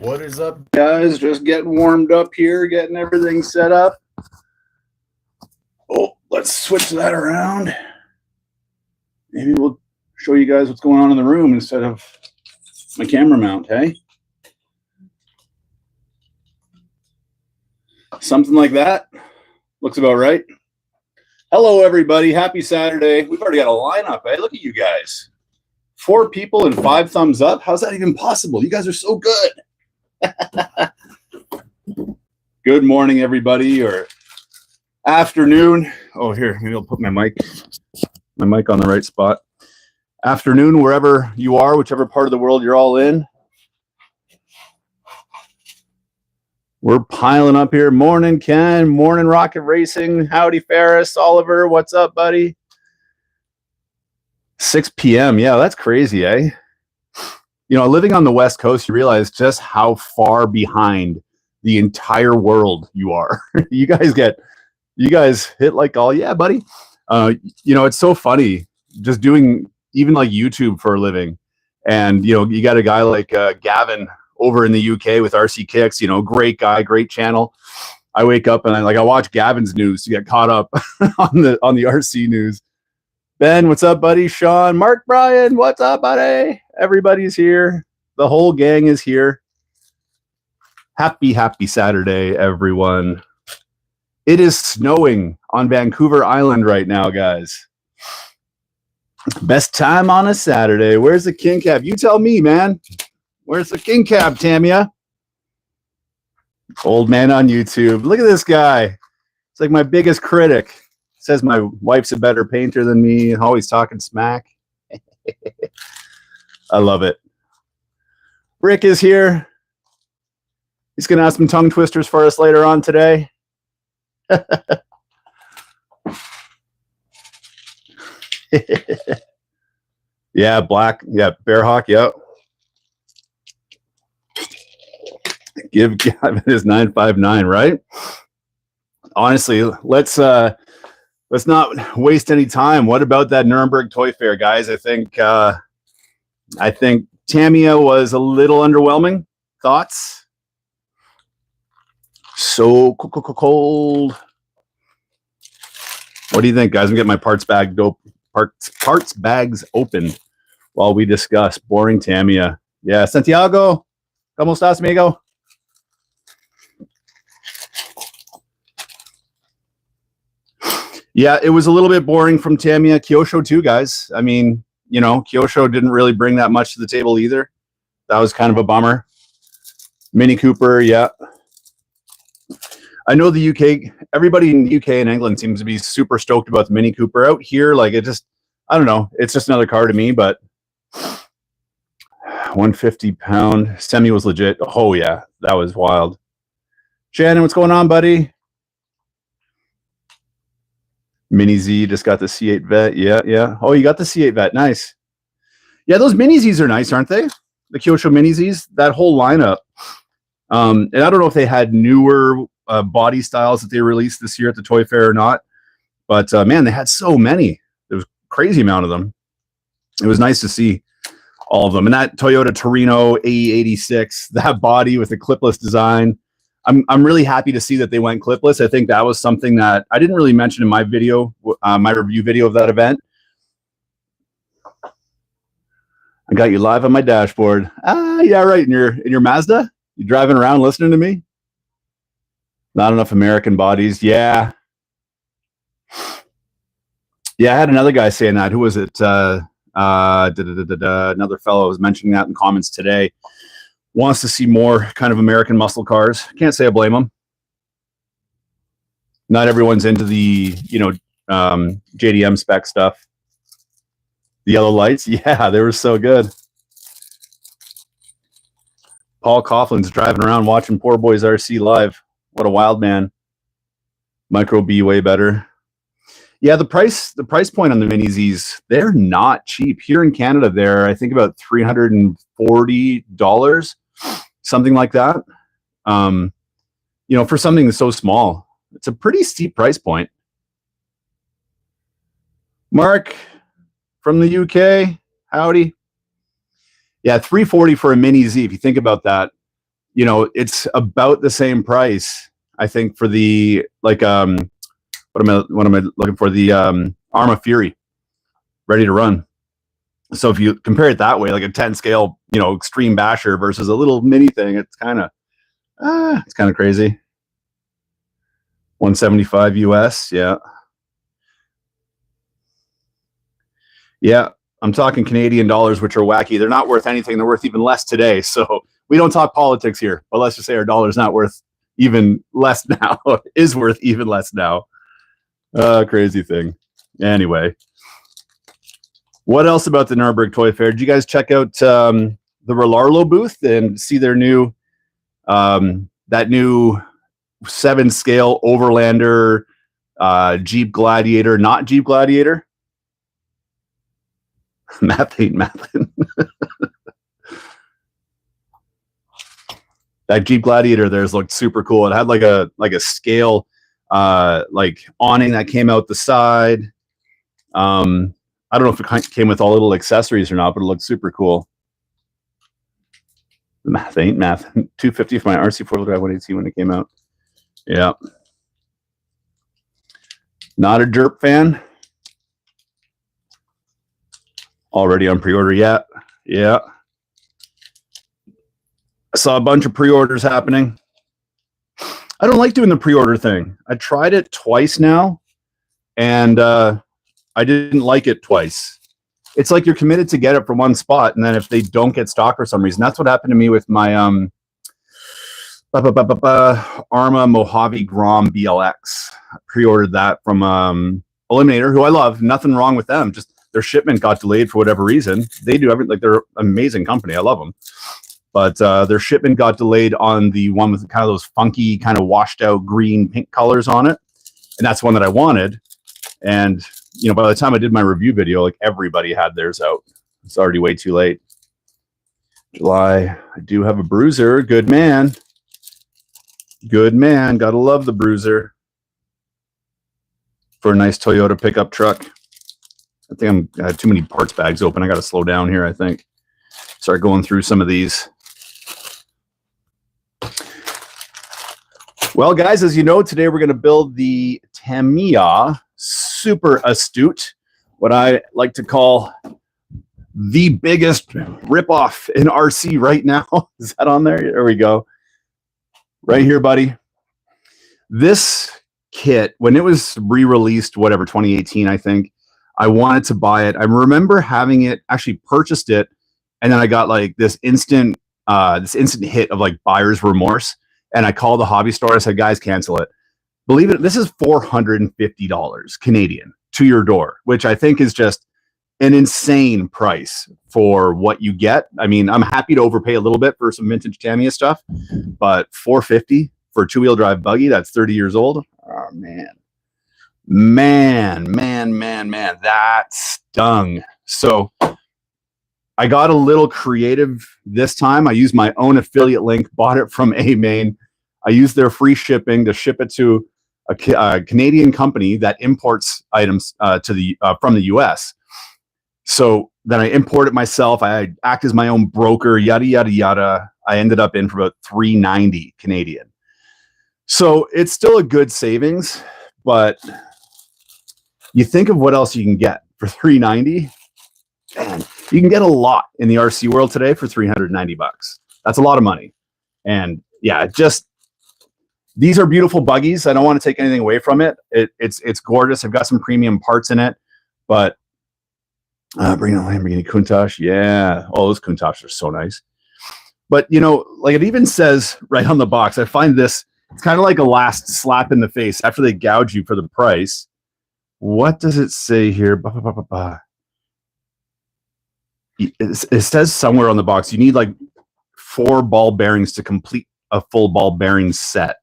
What is up, guys? Just getting warmed up here, getting everything set up. Oh, let's switch that around. Maybe we'll show you guys what's going on in the room instead of my camera mount, hey? Something like that. Looks about right. Hello, everybody. Happy Saturday. We've already got a lineup, eh? Look at you guys. 4 people and 5 thumbs up. How's that even possible? You guys are so good. Good morning, everybody, or afternoon. Oh, here, maybe I'll put my mic on the right spot. Afternoon, wherever you are, whichever part of the world you're all in. We're piling up here. Morning, Ken. Morning, Rocket Racing. Howdy, Ferris. Oliver, what's up, buddy? 6 p.m. Yeah, that's crazy, eh? You know, living on the West Coast, you realize just how far behind the entire world you are. you guys hit like all, yeah, buddy. You know, it's so funny just doing even like YouTube for a living. And, you know, you got a guy like Gavin over in the UK with RC Kicks, you know, great guy, great channel. I wake up and I watch Gavin's news to get caught up on the RC news. Ben, what's up, buddy? Sean, Mark, Brian, what's up, buddy? Everybody's here. The whole gang is here. Happy Saturday, everyone. It is snowing on Vancouver Island right now, guys. Best time on a Saturday. Where's the king cab? You tell me, man. Where's the king cab, Tamiya? Old man on YouTube. Look at this guy. It's like my biggest critic. Says my wife's a better painter than me, always talking smack. I love it. Rick is here. He's going to have some tongue twisters for us later on today. Yeah, black. Yeah, Bearhawk. Yep. Give Gavin his 959, right? Honestly, let's not waste any time. What about that Nuremberg Toy Fair, guys? I think Tamiya was a little underwhelming. Thoughts? So cold. What do you think, guys? I'm getting my parts bags open while we discuss boring Tamiya. Yeah, Santiago, ¿cómo estás, amigo? Yeah, it was a little bit boring from Tamiya. Kyosho too, guys. I mean, you know, Kyosho didn't really bring that much to the table either. That was kind of a bummer. Mini Cooper, yeah. I know the UK, everybody in the UK and England seems to be super stoked about the Mini Cooper. Out here, like, it just, I don't know. It's just another car to me, but 150-pound semi was legit. Oh, yeah, that was wild. Shannon, what's going on, buddy? Mini Z just got the C8 Vet. Yeah. Oh, you got the C8 Vet. Nice. Yeah, those Mini Zs are nice, aren't they? The Kyosho Mini Zs, that whole lineup. And I don't know if they had newer body styles that they released this year at the Toy Fair or not. But, man, they had so many. There was a crazy amount of them. It was nice to see all of them. And that Toyota Torino AE86, that body with the clipless design. I'm really happy to see that they went clipless. I think that was something that I didn't really mention in my video, my review video of that event. I got you live on my dashboard. Yeah, right. In your Mazda, you driving around listening to me? Not enough American bodies. Yeah. Yeah, I had another guy saying that. Who was it? Another fellow was mentioning that in comments today. Wants to see more kind of American muscle cars. Can't say I blame him. Not everyone's into the, you know, JDM spec stuff. The yellow lights, yeah, they were so good. Paul Coughlin's driving around watching Poor Boys RC live. What a wild man. Micro B way better. Yeah, the price point on the Mini Zs, they're not cheap. Here in Canada, they're, I think, about $340, something like that. You know, for something that's so small, it's a pretty steep price point. Mark from the UK, howdy. Yeah, $340 for a Mini Z. If you think about that, you know, it's about the same price, I think, for the like what am I looking for? The Arma Fury, ready to run. So if you compare it that way, like a 10 scale, you know, extreme basher versus a little mini thing, it's kind of crazy. 175 US, yeah. Yeah, I'm talking Canadian dollars, which are wacky. They're not worth anything. They're worth even less today. So we don't talk politics here, but let's just say our dollar's not worth even less now, is worth even less now. Crazy thing. Anyway, what else about the Nuremberg Toy Fair? Did you guys check out the Relarlo booth and see their new, that new 7 scale Overlander Jeep Gladiator, not Jeep Gladiator? Math ain't mathin'. That Jeep Gladiator there's looked super cool. It had like a scale like awning that came out the side. I don't know if it came with all little accessories or not, but it looked super cool. Math ain't math. 250 for my RC 4-wheel drive 180 when it came out. Yeah. Not a Derp fan. Already on pre-order yet. Yeah. I saw a bunch of pre-orders happening. I don't like doing the pre-order thing. I tried it twice now, and I didn't like it twice. It's like you're committed to get it for one spot, and then if they don't get stock for some reason, that's what happened to me with my Arma Mojave Grom BLX. I pre-ordered that from Eliminator, who I love. Nothing wrong with them. Just their shipment got delayed for whatever reason. They do everything. Like, they're an amazing company. I love them. But their shipment got delayed on the one with kind of those funky, kind of washed out green, pink colors on it. And that's one that I wanted. And, you know, by the time I did my review video, like, everybody had theirs out. It's already way too late. July, I do have a Bruiser. Good man. Good man. Gotta love the Bruiser. For a nice Toyota pickup truck. I think I had too many parts bags open. I got to slow down here, I think. Start going through some of these. Well, guys, as you know, today we're going to build the Tamiya Super Astute, what I like to call the biggest ripoff in RC right now. Is that on there? There we go. Right here, buddy. This kit, when it was re-released, whatever, 2018, I think, I wanted to buy it. I remember having it, actually purchased it, and then I got like this instant hit of like buyer's remorse. And I called the hobby store. I said, guys, cancel it. Believe it, this is $450 Canadian to your door, which I think is just an insane price for what you get. I mean, I'm happy to overpay a little bit for some vintage Tamiya stuff, but $450 for a 2-wheel drive buggy that's 30 years old. Oh, man. Man, that stung. So I got a little creative this time. I used my own affiliate link, bought it from A-Main. I used their free shipping to ship it to a Canadian company that imports items from the US. So then I import it myself. I act as my own broker, yada, yada, yada. I ended up in for about $390 Canadian. So it's still a good savings, but you think of what else you can get for $390. Man, you can get a lot in the RC world today for $390. That's a lot of money. And yeah, just these are beautiful buggies. I don't want to take anything away from it. It's gorgeous. I've got some premium parts in it, but bring a Lamborghini Countach. Yeah. Oh, those Countachs are so nice. But you know, like it even says right on the box, I find this, it's kind of like a last slap in the face after they gouge you for the price. What does it say here? It says somewhere on the box, you need like 4 ball bearings to complete a full ball bearing set.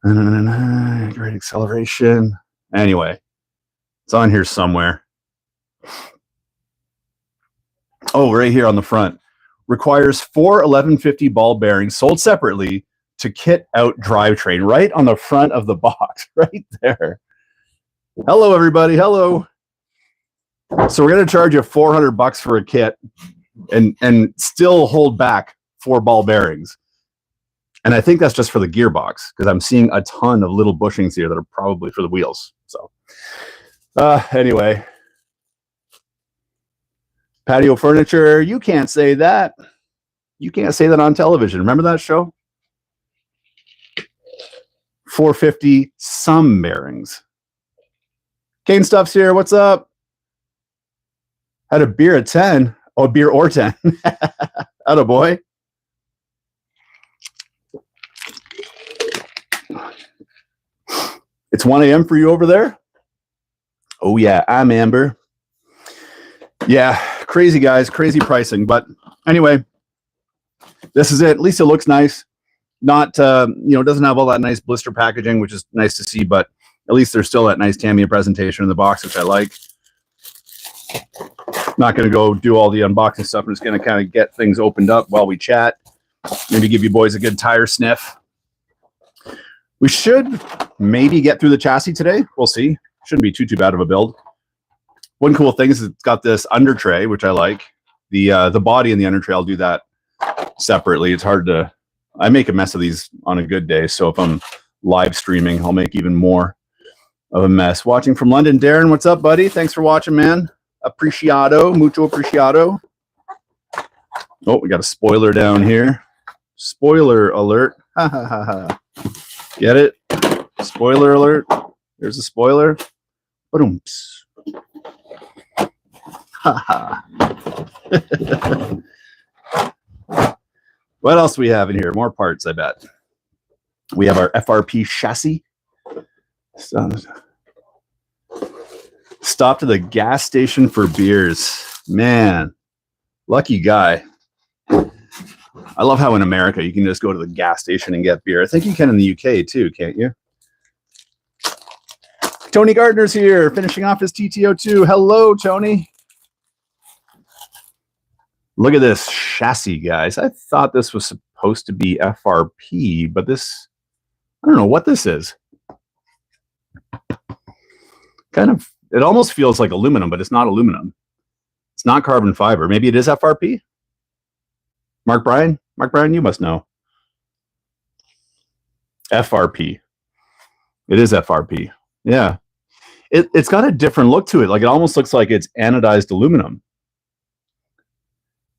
Great acceleration. Anyway, it's on here somewhere. Oh, right here on the front. Requires 4 1150 ball bearings sold separately to kit out drivetrain. Right on the front of the box, right there. Hello, everybody. Hello. So we're going to charge you $400 for a kit and still hold back 4-ball bearings. And I think that's just for the gearbox, because I'm seeing a ton of little bushings here that are probably for the wheels. So anyway, patio furniture, you can't say that. You can't say that on television. Remember that show? 450 some bearings. Kane Stuff's here. What's up? Had a beer at 10. Oh, a beer or 10. Atta boy. It's 1 a.m. for you over there? Oh, yeah. I'm Amber. Yeah. Crazy, guys. Crazy pricing. But anyway, this is it. At least it looks nice. Not, it doesn't have all that nice blister packaging, which is nice to see, but at least there's still that nice Tamiya presentation in the box, which I like. Not going to go do all the unboxing stuff. I'm just going to kind of get things opened up while we chat. Maybe give you boys a good tire sniff. We should maybe get through the chassis today. We'll see. Shouldn't be too bad of a build. One cool thing is it's got this under tray, which I like. The body and the under tray, I'll do that separately. It's hard to... I make a mess of these on a good day, so if I'm live streaming, I'll make even more of a mess. Watching from London, Darren, what's up, buddy? Thanks for watching, man. Apreciado, mucho apreciado. Oh, we got a spoiler down here. Spoiler alert. Ha ha ha ha. Get it? Spoiler alert. There's a spoiler. Ba-doom-ps. Ha ha. What else do we have in here? More parts, I bet. We have our FRP chassis. Stop to the gas station for beers. Man, lucky guy. I love how in America you can just go to the gas station and get beer. I think you can in the UK too, can't you? Tony Gardner's here, finishing off his TTO2. Hello, Tony. Look at this chassis, guys. I thought this was supposed to be FRP, but this, I don't know what this is. Kind of, it almost feels like aluminum, but it's not aluminum. It's not carbon fiber. Maybe it is FRP? Mark Bryan? Mark Bryan, you must know. FRP. It is FRP. Yeah. It's got a different look to it. Like it almost looks like it's anodized aluminum.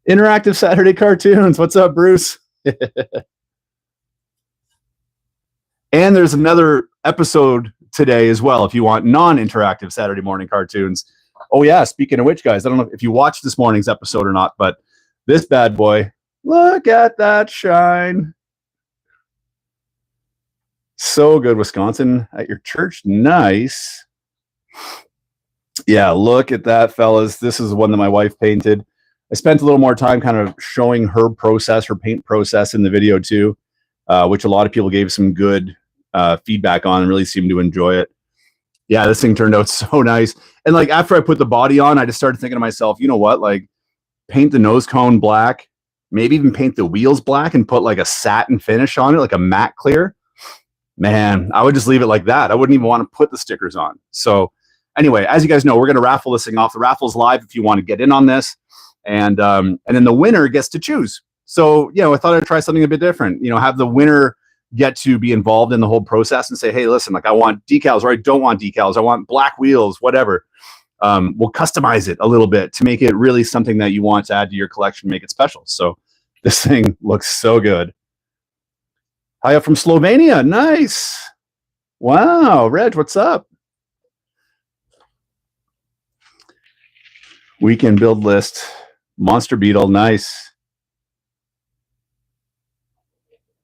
Interactive Saturday cartoons. What's up, Bruce? And there's another episode today as well if you want non-interactive Saturday morning cartoons. Oh yeah, speaking of which, guys, I don't know if you watched this morning's episode or not, but this bad boy, look at that shine. So good. Wisconsin at your church. Nice. Yeah, look at that, fellas. This is the one that my wife painted. I spent a little more time kind of showing her process, her paint process in the video too, which a lot of people gave some good feedback on and really seemed to enjoy it. Yeah, this thing turned out so nice. And like after I put the body on, I just started thinking to myself, you know what, like paint the nose cone black, maybe even paint the wheels black and put like a satin finish on it, like a matte clear. Man, I would just leave it like that. I wouldn't even want to put the stickers on. So anyway, as you guys know, we're going to raffle this thing off. The raffle's live if you want to get in on this. And then the winner gets to choose. So, I thought I'd try something a bit different, have the winner get to be involved in the whole process and say, hey, listen, like I want decals or I don't want decals. I want black wheels, whatever. We'll customize it a little bit to make it really something that you want to add to your collection, make it special. So this thing looks so good. Hi up from Slovenia. Nice. Wow. Reg, what's up? Weekend build list. Monster Beetle. Nice.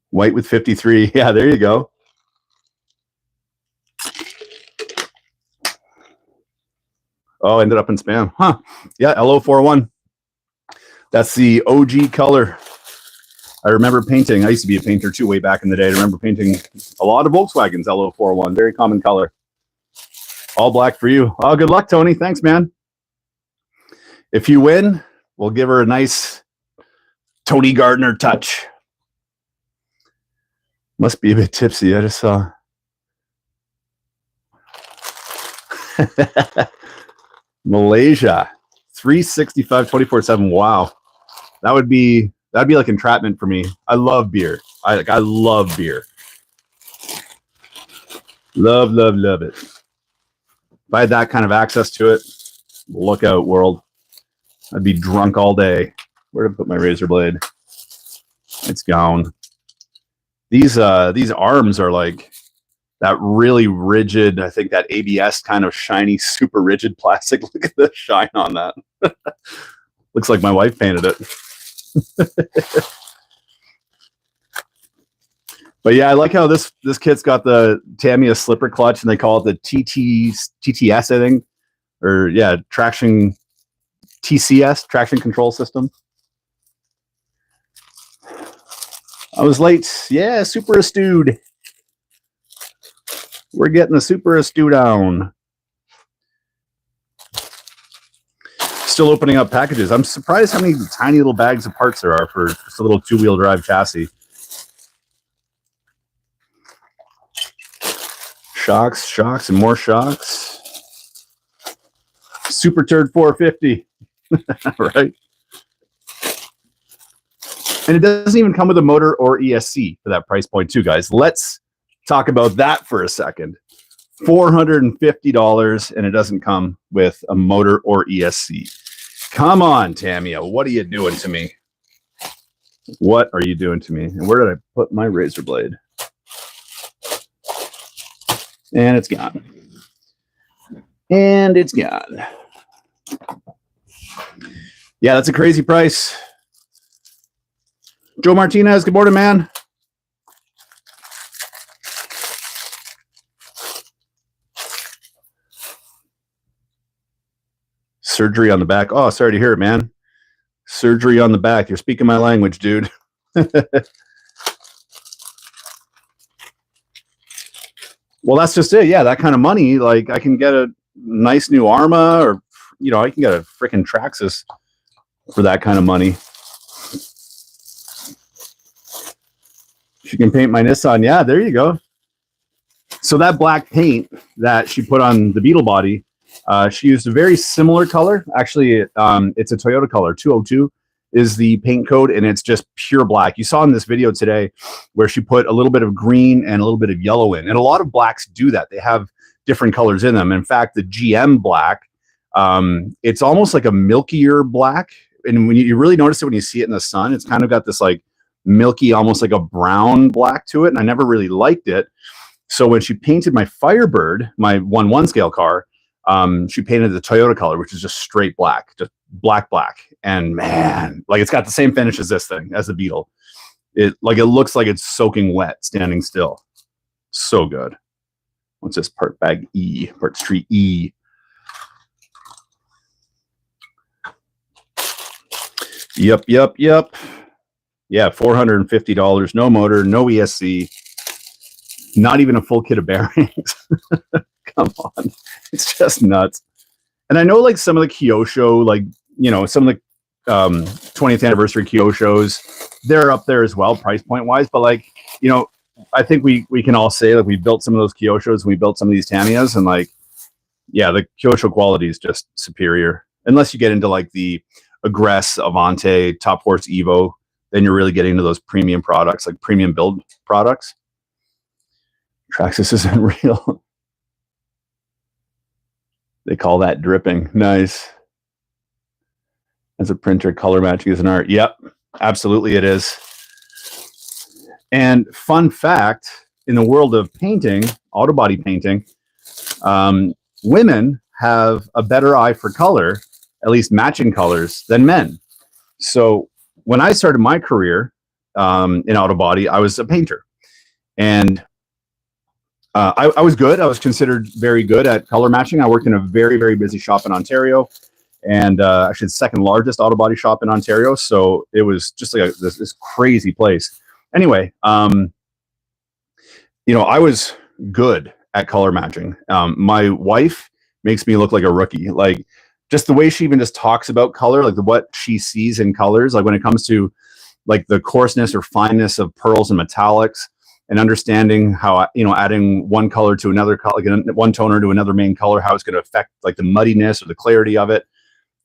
White with 53. Yeah, there you go. Oh, ended up in spam. Huh. Yeah, LO41. That's the OG color. I remember painting. I used to be a painter too way back in the day. I remember painting a lot of Volkswagens LO41. Very common color. All black for you. Oh, good luck, Tony. Thanks, man. If you win, we'll give her a nice Tony Gardner touch. Must be a bit tipsy. I just saw. Malaysia. 365, 24/7. Wow. That would be That'd be like entrapment for me. I love beer. I love beer. Love it. If I had that kind of access to it, look out, world. I'd be drunk all day. Where did I put my razor blade? It's gone. These arms are like that really rigid, I think that ABS kind of shiny, super rigid plastic. Look at the shine on that. Looks like my wife painted it. But yeah, I like how this kit's got the Tamiya slipper clutch, and they call it the TTS, I think. Or yeah, TCS, traction control system. I was late. Yeah, Super Astute. We're getting the Super Astute down. Still opening up packages. I'm surprised how many tiny little bags of parts there are for just a little two-wheel drive chassis. Shocks, and more shocks. Super Turd 450. Right? And it doesn't even come with a motor or ESC for that price point too, guys. Let's talk about that for a second. $450, and it doesn't come with a motor or ESC. Come on, Tamiya. What are you doing to me? What are you doing to me? And where did I put my razor blade? And it's gone. And it's gone. Yeah, that's a crazy price. Joe Martinez, good morning, man. Surgery on the back. Oh, sorry to hear it, man. Surgery on the back. You're speaking my language, dude. Well, that's just it. Yeah, that kind of money, like I can get a nice new Arma, or I can get a freaking Traxxas for that kind of money. She can paint my Nissan. Yeah, there you go. So that black paint that she put on the Beetle body, she used a very similar color. Actually, it's a Toyota color. 202 is the paint code, and it's just pure black. You saw in this video today where she put a little bit of green and a little bit of yellow in. And a lot of blacks do that. They have different colors in them. In fact, the GM black, it's almost like a milkier black. And when you really notice it when you see it in the sun, it's kind of got this like milky, almost like a brown black to it. And I never really liked it. So when she painted my Firebird, my 1/1 scale car, she painted the Toyota color, which is just straight black, just black. And man, like it's got the same finish as this thing, as the Beetle. It looks like it's soaking wet, standing still. So good. What's this? Part bag E, part street E. Yep. Yeah, $450. No motor, no ESC. Not even a full kit of bearings. Come on. It's just nuts. And I know like some of the Kyosho, like, some of the 20th anniversary Kyoshos, they're up there as well, price point wise. But like, I think we can all say like we built some of those Kyoshos and we built some of these Tamiyas, and like, yeah, the Kyosho quality is just superior. Unless you get into like the Aggress, Avante, Top Horse Evo, then you're really getting into those premium products, like premium build products. Traxxas isn't real. They call that dripping. Nice. As a printer, color matching is an art. Yep, absolutely it is. And fun fact, in the world of painting, auto body painting, women have a better eye for color, at least matching colors, than men. So when I started my career in auto body, I was a painter. And I was good. I was considered very good at color matching. I worked in a very, very busy shop in Ontario, and actually the second largest auto body shop in Ontario. So it was just like this crazy place. Anyway, I was good at color matching. My wife makes me look like a rookie. Like just the way she even just talks about color, like what she sees in colors, like when it comes to like the coarseness or fineness of pearls and metallics, and understanding how, adding one color to another color, like one toner to another main color, how it's going to affect like the muddiness or the clarity of it.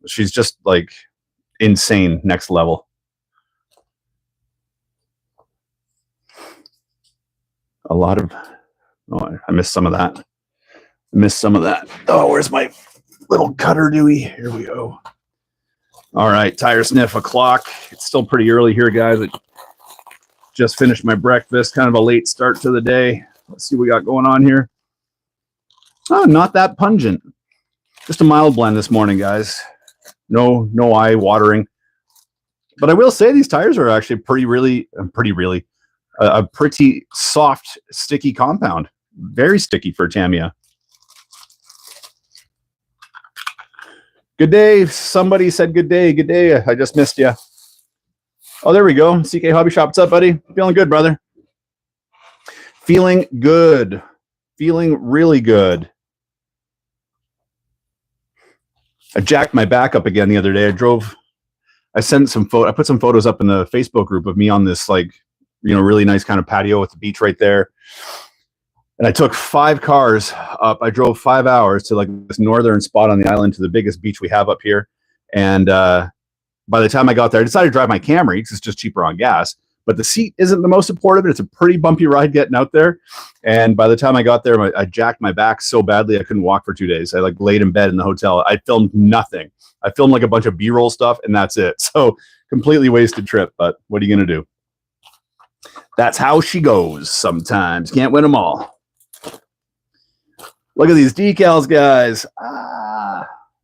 She's just like insane, next level. a lot of, oh, I missed some of that. Oh, where's my little cutter, Dewey? Here we go. All right, tire sniff o'clock. It's still pretty early here, guys. I just finished my breakfast. Kind of a late start to the day. Let's see what we got going on here. Oh, not that pungent. Just a mild blend this morning, guys. No eye watering. But I will say these tires are actually pretty soft, sticky compound. Very sticky for Tamiya. Good day. Somebody said good day. Good day. I just missed you. Oh, there we go. CK Hobby Shop. What's up, buddy? Feeling good, brother. Feeling good. Feeling really good. I jacked my back up again the other day. I put some photos up in the Facebook group of me on this, like, really nice kind of patio with the beach right there. And I took 5 cars up. I drove 5 hours to like this northern spot on the island to the biggest beach we have up here. And by the time I got there, I decided to drive my Camry because it's just cheaper on gas. But the seat isn't the most supportive. It's a pretty bumpy ride getting out there. And by the time I got there, I jacked my back so badly I couldn't walk for 2 days. I laid in bed in the hotel. I filmed nothing. I filmed like a bunch of B-roll stuff, and that's it. So completely wasted trip. But what are you going to do? That's how she goes sometimes. Can't win them all. Look at these decals, guys.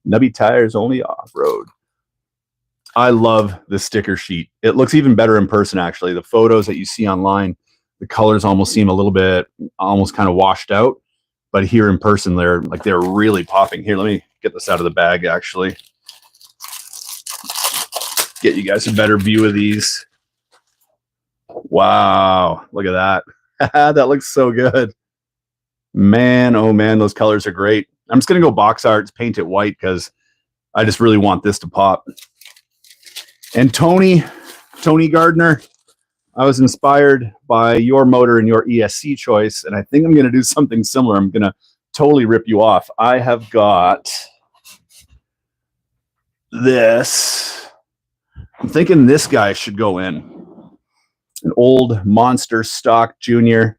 Nubby tires only off-road. I love the sticker sheet. It looks even better in person, actually. The photos that you see online, the colors almost seem a little bit, almost kind of washed out. But here in person, they're really popping. Here, let me get this out of the bag, actually. Get you guys a better view of these. Wow, look at that. That looks so good. Man, oh man, those colors are great. I'm just going to go box arts, paint it white because I just really want this to pop. And Tony Gardner, I was inspired by your motor and your ESC choice, and I think I'm going to do something similar. I'm going to totally rip you off. I have got this. I'm thinking this guy should go in. An old monster stock junior.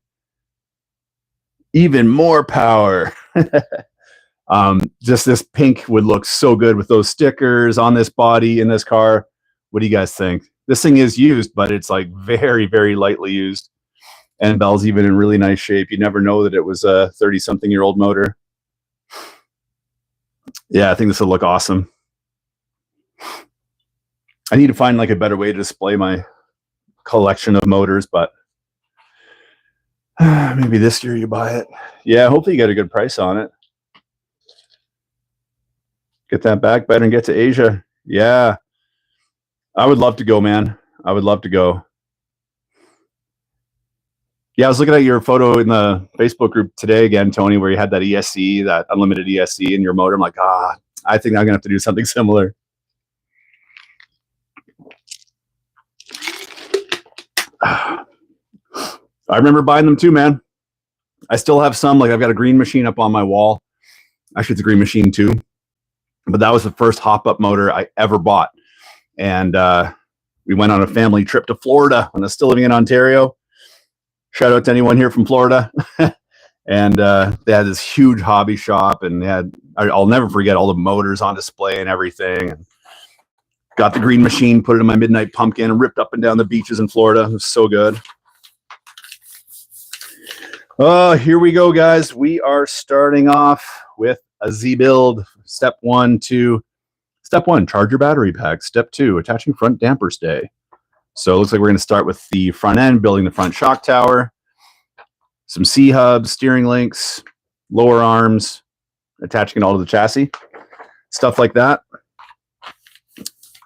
Even more power. Just this pink would look so good with those stickers on this body in this car. What do you guys think? This thing is used, but it's like very, very lightly used. And bell's even in really nice shape. You never know that it was a 30-something-year-old motor. Yeah, I think this will look awesome. I need to find like a better way to display my collection of motors, but maybe this year you buy it. Yeah, hopefully you get a good price on it. Get that back better and get to Asia. Yeah. I would love to go, man. I would love to go. Yeah, I was looking at your photo in the Facebook group today again, Tony, where you had that ESC, that unlimited ESC in your motor. I'm like, I think I'm going to have to do something similar. I remember buying them too, man. I still have some. Like, I've got a green machine up on my wall. Actually, it's a green machine too. But that was the first hop-up motor I ever bought. And we went on a family trip to Florida when I was still living in Ontario. Shout out to anyone here from Florida. And they had this huge hobby shop, and I'll never forget all the motors on display and everything. And got the green machine, put it in my Midnight Pumpkin, and ripped up and down the beaches in Florida. It was so good. Oh, here we go, guys. We are starting off with a Z build. Step 1, charge your battery pack. Step 2, attaching front damper stay. So it looks like we're going to start with the front end, building the front shock tower, some C-hubs, steering links, lower arms, attaching it all to the chassis, stuff like that.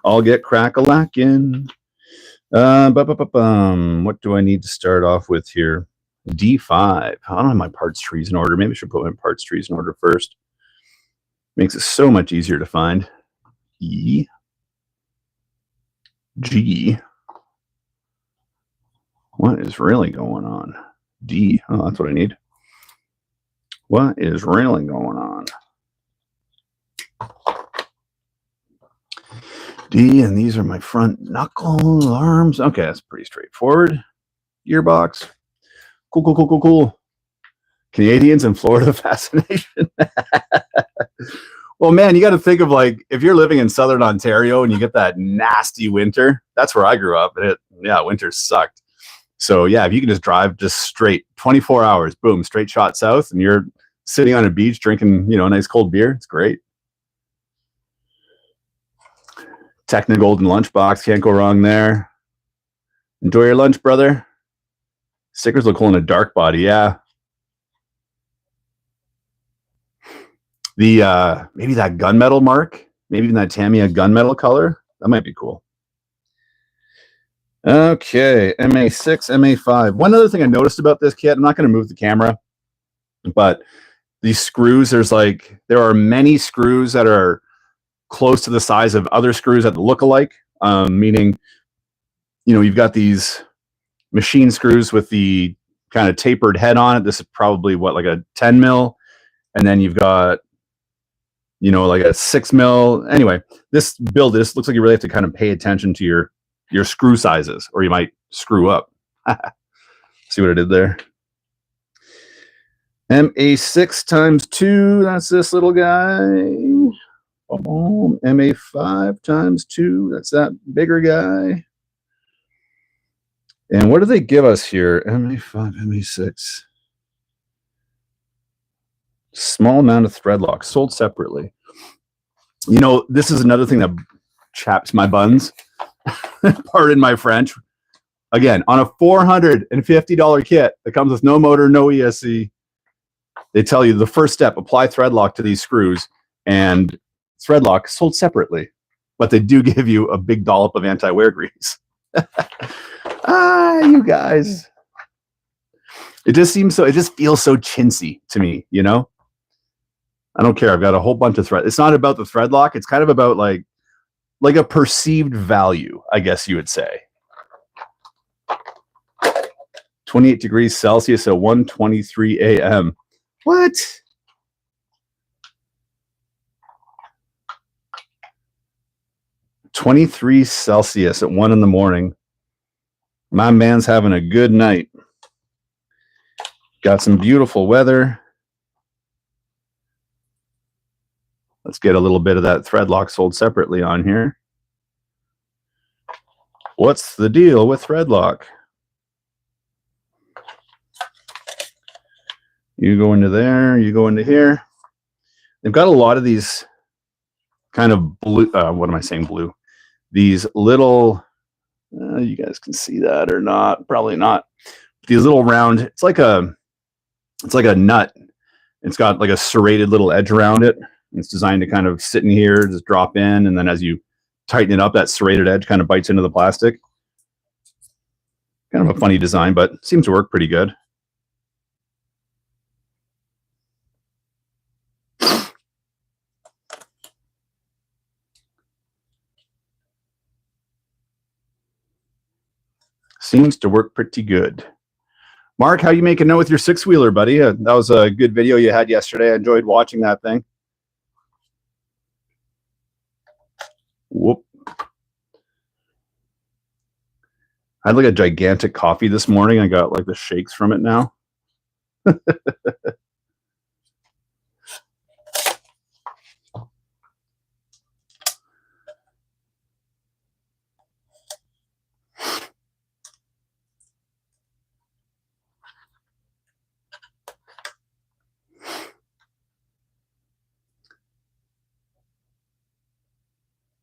I'll get crack-a-lackin'. What do I need to start off with here? D5. I don't have my parts trees in order. Maybe I should put my parts trees in order first. Makes it so much easier to find. E. G. What is really going on? D. Oh, that's what I need. What is really going on? D, and these are my front knuckle arms. Okay, that's pretty straightforward. Gearbox. Cool, cool, cool, cool, cool. Canadians and Florida fascination. Well, man, you got to think of like if you're living in Southern Ontario and you get that nasty winter. That's where I grew up, and winter sucked. So yeah, if you can just drive just straight 24 hours, boom, straight shot south, and you're sitting on a beach drinking, a nice cold beer. It's great. Techna Golden lunchbox, can't go wrong there. Enjoy your lunch, brother. Stickers look cool in a dark body, yeah. The maybe that gunmetal mark, maybe even that Tamiya gunmetal color, that might be cool. Okay, MA6, MA5. One other thing I noticed about this kit, I'm not going to move the camera, but these screws, there are many screws that are close to the size of other screws that look alike, meaning, you've got these machine screws with the kind of tapered head on it. This is probably like a 10 mil. And then you've got, like a 6 mil. Anyway, this looks like you really have to kind of pay attention to your screw sizes, or you might screw up. See what I did there? MA6 times 2, that's this little guy. MA5 times 2, that's that bigger guy. And what do they give us here? MA5, MA6. Small amount of thread lock, sold separately. This is another thing that chaps my buns. Pardon my French. Again, on a $450 kit that comes with no motor, no ESC, they tell you the first step, apply thread lock to these screws, and thread lock sold separately. But they do give you a big dollop of anti-wear grease. You guys. It just feels so chintzy to me, I don't care. I've got a whole bunch of thread. It's not about the thread lock. It's kind of about like a perceived value, I guess you would say. 28 degrees Celsius at 1:23 a.m. What? $23 Celsius at 1 in the morning. My man's having a good night. Got some beautiful weather. Let's get a little bit of that thread lock sold separately on here. What's the deal with thread lock? You go into there, you go into here. They've got a lot of these kind of blue, what am I saying, blue? These little, you guys can see that or not, probably not. These little round, it's like a nut. It's got like a serrated little edge around it. It's designed to kind of sit in here, just drop in, and then as you tighten it up, that serrated edge kind of bites into the plastic. Kind of a funny design, but seems to work pretty good. Seems to work pretty good. Mark, how you making out with your 6-wheeler, buddy? That was a good video you had yesterday. I enjoyed watching that thing. Whoop. I had like a gigantic coffee this morning. I got like the shakes from it now.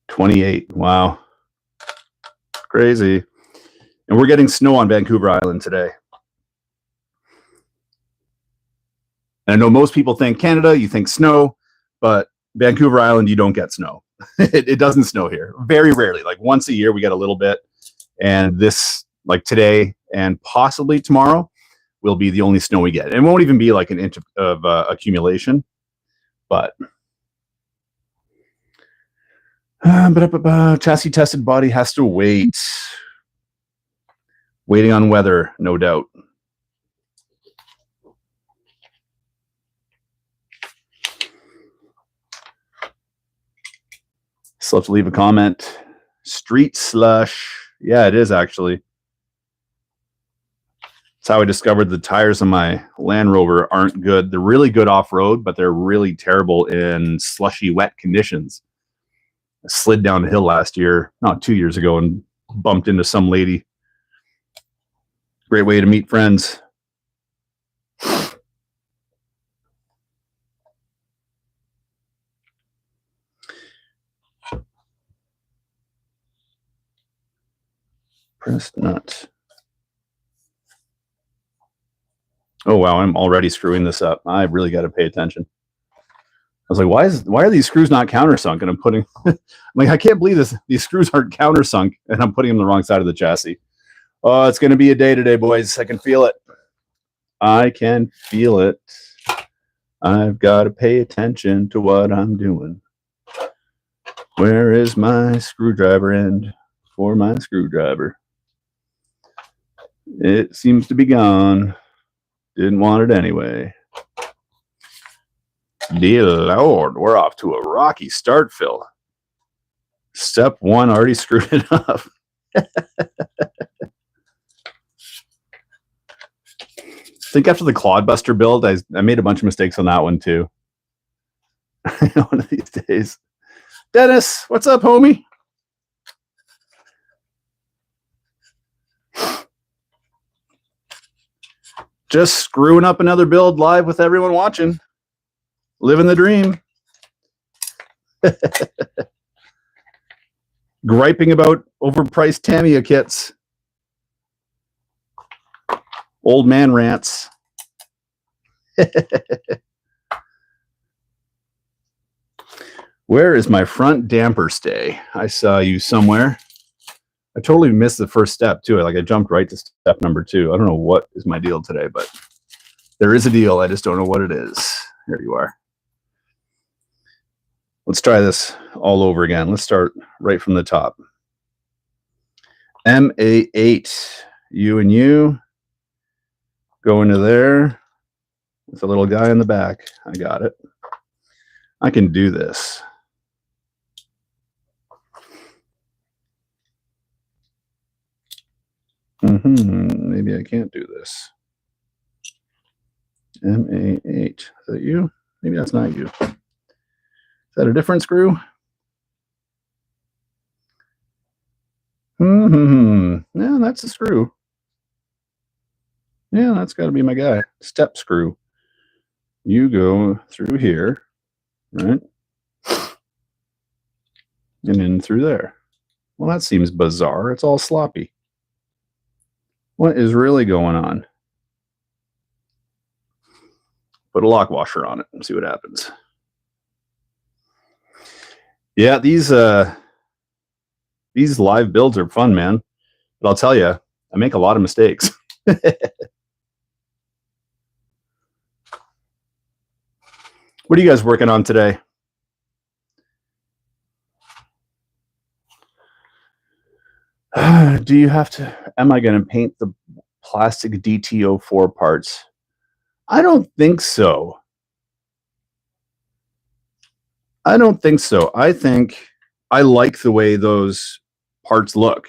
$28. Wow. Crazy. And we're getting snow on Vancouver Island today. And I know most people think Canada, you think snow, but Vancouver Island, you don't get snow. It doesn't snow here. Very rarely. Like once a year, we get a little bit. And this, like today and possibly tomorrow, will be the only snow we get. It won't even be like an inch of accumulation. But chassis tested body has to wait. Waiting on weather, no doubt. Still have to leave a comment. Street slush. Yeah, it is actually. how I discovered the tires on my Land Rover aren't good. They're really good off-road, but they're really terrible in slushy, wet conditions. I slid down the hill last year, not 2 years ago, and bumped into some lady. Great way to meet friends. Pressed nut. Oh wow, I'm already screwing this up. I really got to pay attention. I was like, why are these screws not countersunk? And I'm putting, I'm like, I can't believe this. These screws aren't countersunk, and I'm putting them the wrong side of the chassis. Oh, it's going to be a day today, boys. I can feel it. I can feel it. I've got to pay attention to what I'm doing. Where is my screwdriver end for my screwdriver? It seems to be gone. Didn't want it anyway. Dear Lord, we're off to a rocky start, Phil. Step one, already screwed it up. I think after the Clodbuster build, I made a bunch of mistakes on that one too. One of these days. Dennis, what's up, homie? Just screwing up another build live with everyone watching. Living the dream. Griping about overpriced Tamiya kits. Old man rants. Where is my front damper stay? I saw you somewhere. I totally missed the first step too. I jumped right to step number 2. I don't know what is my deal today, but there is a deal. I just don't know what it is. Here you are. Let's try this all over again. Let's start right from the top. MA8, you and you. Go into there with a little guy in the back. I got it. I can do this. Maybe I can't do this. MA8. Is that you? Maybe that's not you. Is that a different screw? Yeah, that's a screw. Yeah, that's got to be my guy. Step screw. You go through here, right? And in through there. Well, that seems bizarre. It's all sloppy. What is really going on? Put a lock washer on it and see what happens. Yeah, these live builds are fun, man. But I'll tell you, I make a lot of mistakes. What are you guys working on today? Do you have to? Am I going to paint the plastic DTO4 parts? I don't think so. I don't think so. I think I like the way those parts look.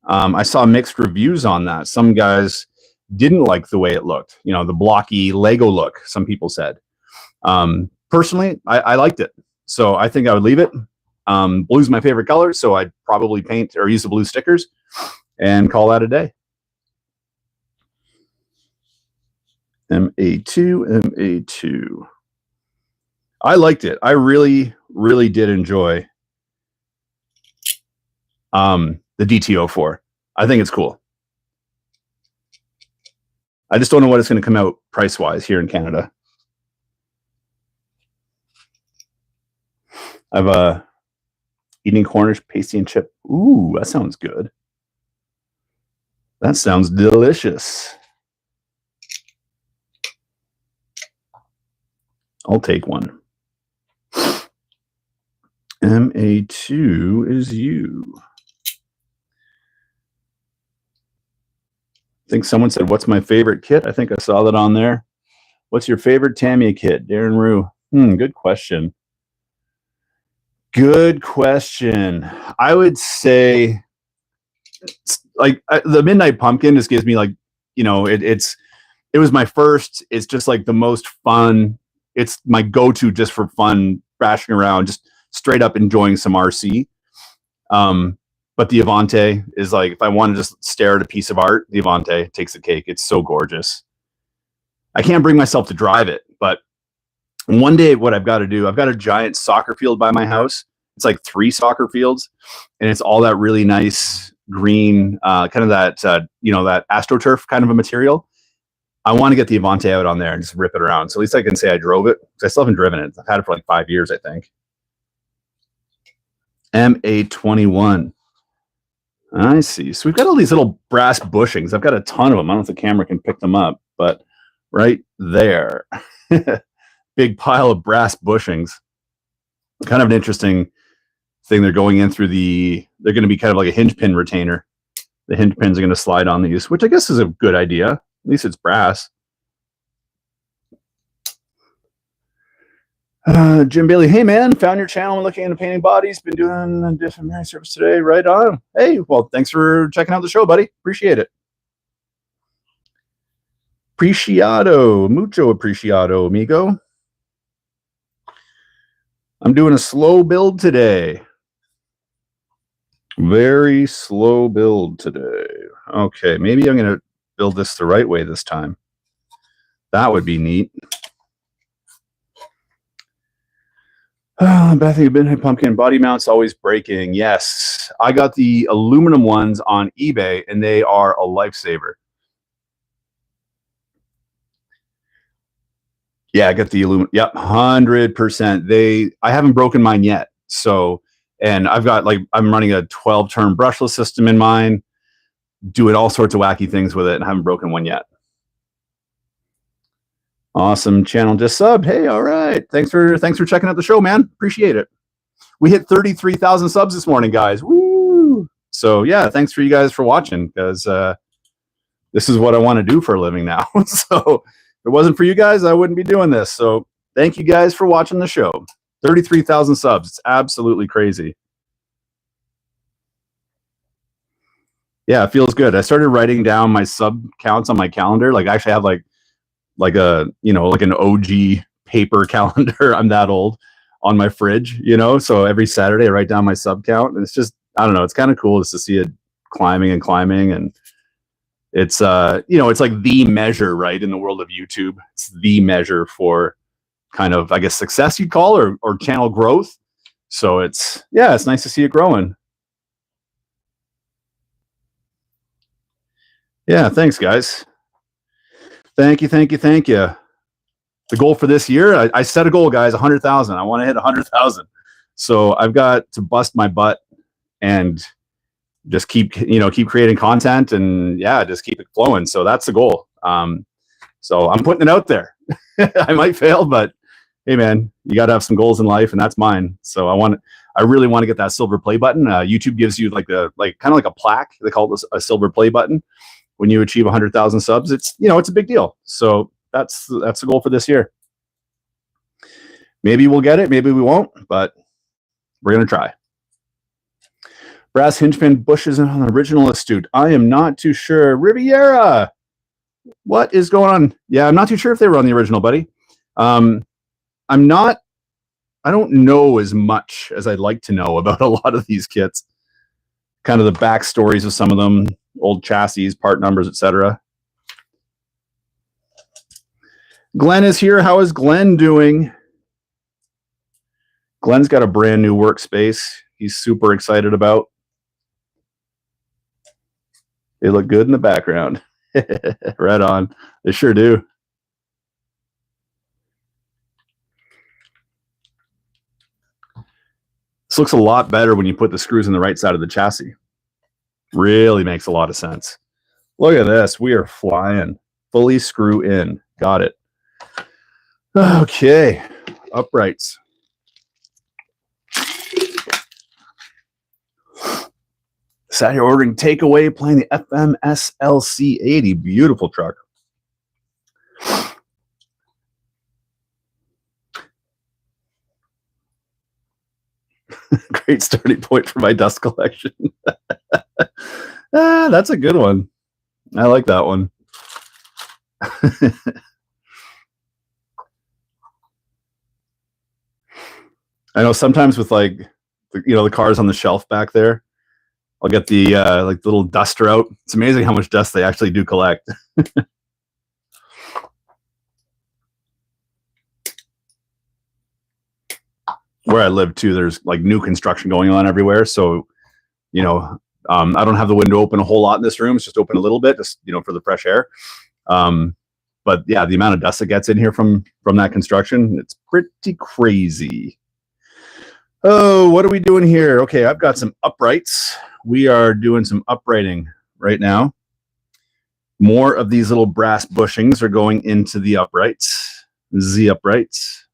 I saw mixed reviews on that. Some guys didn't like the way it looked. You know, the blocky Lego look, some people said. Personally, I liked it. So I think I would leave it. Blue's my favorite color, so I'd probably paint or use the blue stickers and call that a day. MA2, MA2. I liked it. I really, really did enjoy the DTO4. I think it's cool. I just don't know what it's going to come out price-wise here in Canada. I have a eating Cornish pasty and chip. Ooh, that sounds good. That sounds delicious. I'll take one. MA2 is you. I think someone said, what's my favorite kit? I think I saw that on there. What's your favorite Tamiya kit? Darren Rue. Good question. Good question. I would say, like, the Midnight Pumpkin just gives me, like, it was my first. It's just like the most fun. It's my go-to just for fun, bashing around, just straight up enjoying some RC. But the Avante is like, if I want to just stare at a piece of art, the Avante takes the cake. It's so gorgeous. I can't bring myself to drive it, but one day what I've got to do, I've got a giant soccer field by my house. It's like 3 soccer fields, and it's all that really nice green, kind of that, that AstroTurf kind of a material. I want to get the Avante out on there and just rip it around. So at least I can say I drove it, because I still haven't driven it. I've had it for like 5 years, I think. MA21. I see. So we've got all these little brass bushings. I've got a ton of them. I don't know if the camera can pick them up, but right there. Big pile of brass bushings. Kind of an interesting thing. They're going in through they're going to be kind of like a hinge pin retainer. The hinge pins are going to slide on these, which I guess is a good idea. At least it's brass. Jim Bailey, hey man, found your channel and looking into painting bodies. Been doing a different Mary service today. Right on. Hey, well, thanks for checking out the show, buddy. Appreciate it. Apreciado, mucho apreciado, amigo. I'm doing a slow build today. Very slow build today. Okay, maybe I'm going to build this the right way this time. That would be neat. Bethany, Midnight Pumpkin body mounts always breaking. Yes, I got the aluminum ones on eBay, and they are a lifesaver. Yeah, I got the aluminum. Yep, 100%. I haven't broken mine yet. So, and I've got I'm running a 12-turn brushless system in mine, doing all sorts of wacky things with it, and I haven't broken one yet. Awesome channel just subbed. Hey, all right. Thanks for checking out the show, man. Appreciate it. We hit 33,000 subs this morning, guys. Woo! So yeah, thanks for you guys for watching, because this is what I want to do for a living now. So if it wasn't for you guys, I wouldn't be doing this. So thank you guys for watching the show. 33,000 subs. It's absolutely crazy. Yeah, it feels good. I started writing down my sub counts on my calendar. Like I actually have like an OG paper calendar. I'm that old, on my fridge, so every Saturday I write down my sub count, and it's just, I don't know, it's kind of cool just to see it climbing and climbing. And it's it's like the measure, right, in the world of YouTube. It's the measure for kind of, I guess, success you'd call, or channel growth. So it's nice to see it growing. Yeah, thanks guys. Thank you. The goal for this year, I set a goal, guys, 100,000. I want to hit 100,000. So I've got to bust my butt and just keep creating content, and just keep it flowing. So that's the goal. So I'm putting it out there. I might fail, but hey man, you got to have some goals in life, and that's mine. So I really want to get that silver play button. YouTube gives you kind of like a plaque. They call it a silver play button. When you achieve 100,000 subs, it's a big deal. So that's the goal for this year. Maybe we'll get it, maybe we won't, but we're gonna try. Brass hinge pin bushes on the original Astute. I am not too sure. Riviera, what is going on? Yeah, I'm not too sure if they were on the original, buddy. I don't know as much as I'd like to know about a lot of these kits. Kind of the backstories of some of them. Old chassis, part numbers, etc. Glenn is here. How is Glenn doing? Glenn's got a brand new workspace he's super excited about. They look good in the background. Right on. They sure do. This looks a lot better when you put the screws in the right side of the chassis. Really makes a lot of sense. Look at this. We are flying. Fully screw in. Got it. Okay. Uprights. Sat here ordering takeaway, playing the FMSLC 80. Beautiful truck. Great starting point for my dust collection. That's a good one. I like that one. I know sometimes with like, the cars on the shelf back there, I'll get the like the little duster out. It's amazing how much dust they actually do collect. Where I live too, there's like new construction going on everywhere. So, I don't have the window open a whole lot in this room. It's just open a little bit, just for the fresh air. But yeah, the amount of dust that gets in here from that construction, it's pretty crazy. Oh, what are we doing here? Okay, I've got some uprights. We are doing some uprighting right now. More of these little brass bushings are going into the uprights. The uprights.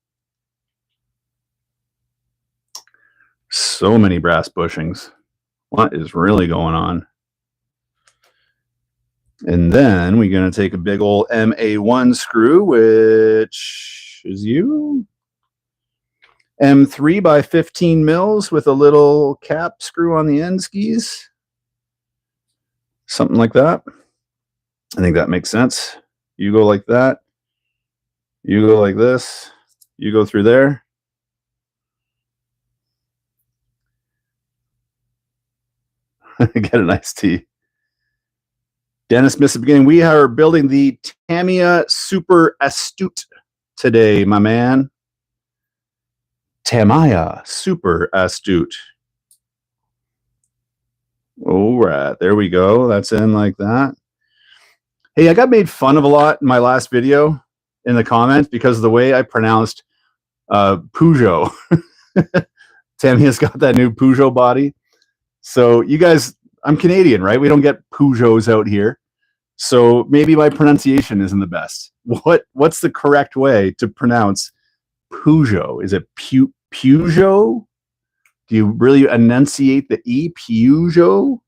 So many brass bushings. What is really going on? And then we're going to take a big old MA1 screw, which is M3 by 15 mils with a little cap screw on the end skis. Something like that. I think that makes sense. You go like that. You go like this. You go through there. Get a nice tea. Dennis missed the beginning. We are building the Tamiya Super Astute today, my man. Tamiya Super Astute. All right, there we go. That's in like that. Hey, I got made fun of a lot in my last video in the comments because of the way I pronounced Peugeot. Tamiya's got that new Peugeot body. So you guys, I'm Canadian, right? We don't get Peugeots out here. So maybe my pronunciation isn't the best. What's the correct way to pronounce Peugeot? Is it Peugeot? Do you really enunciate the E? Peugeot?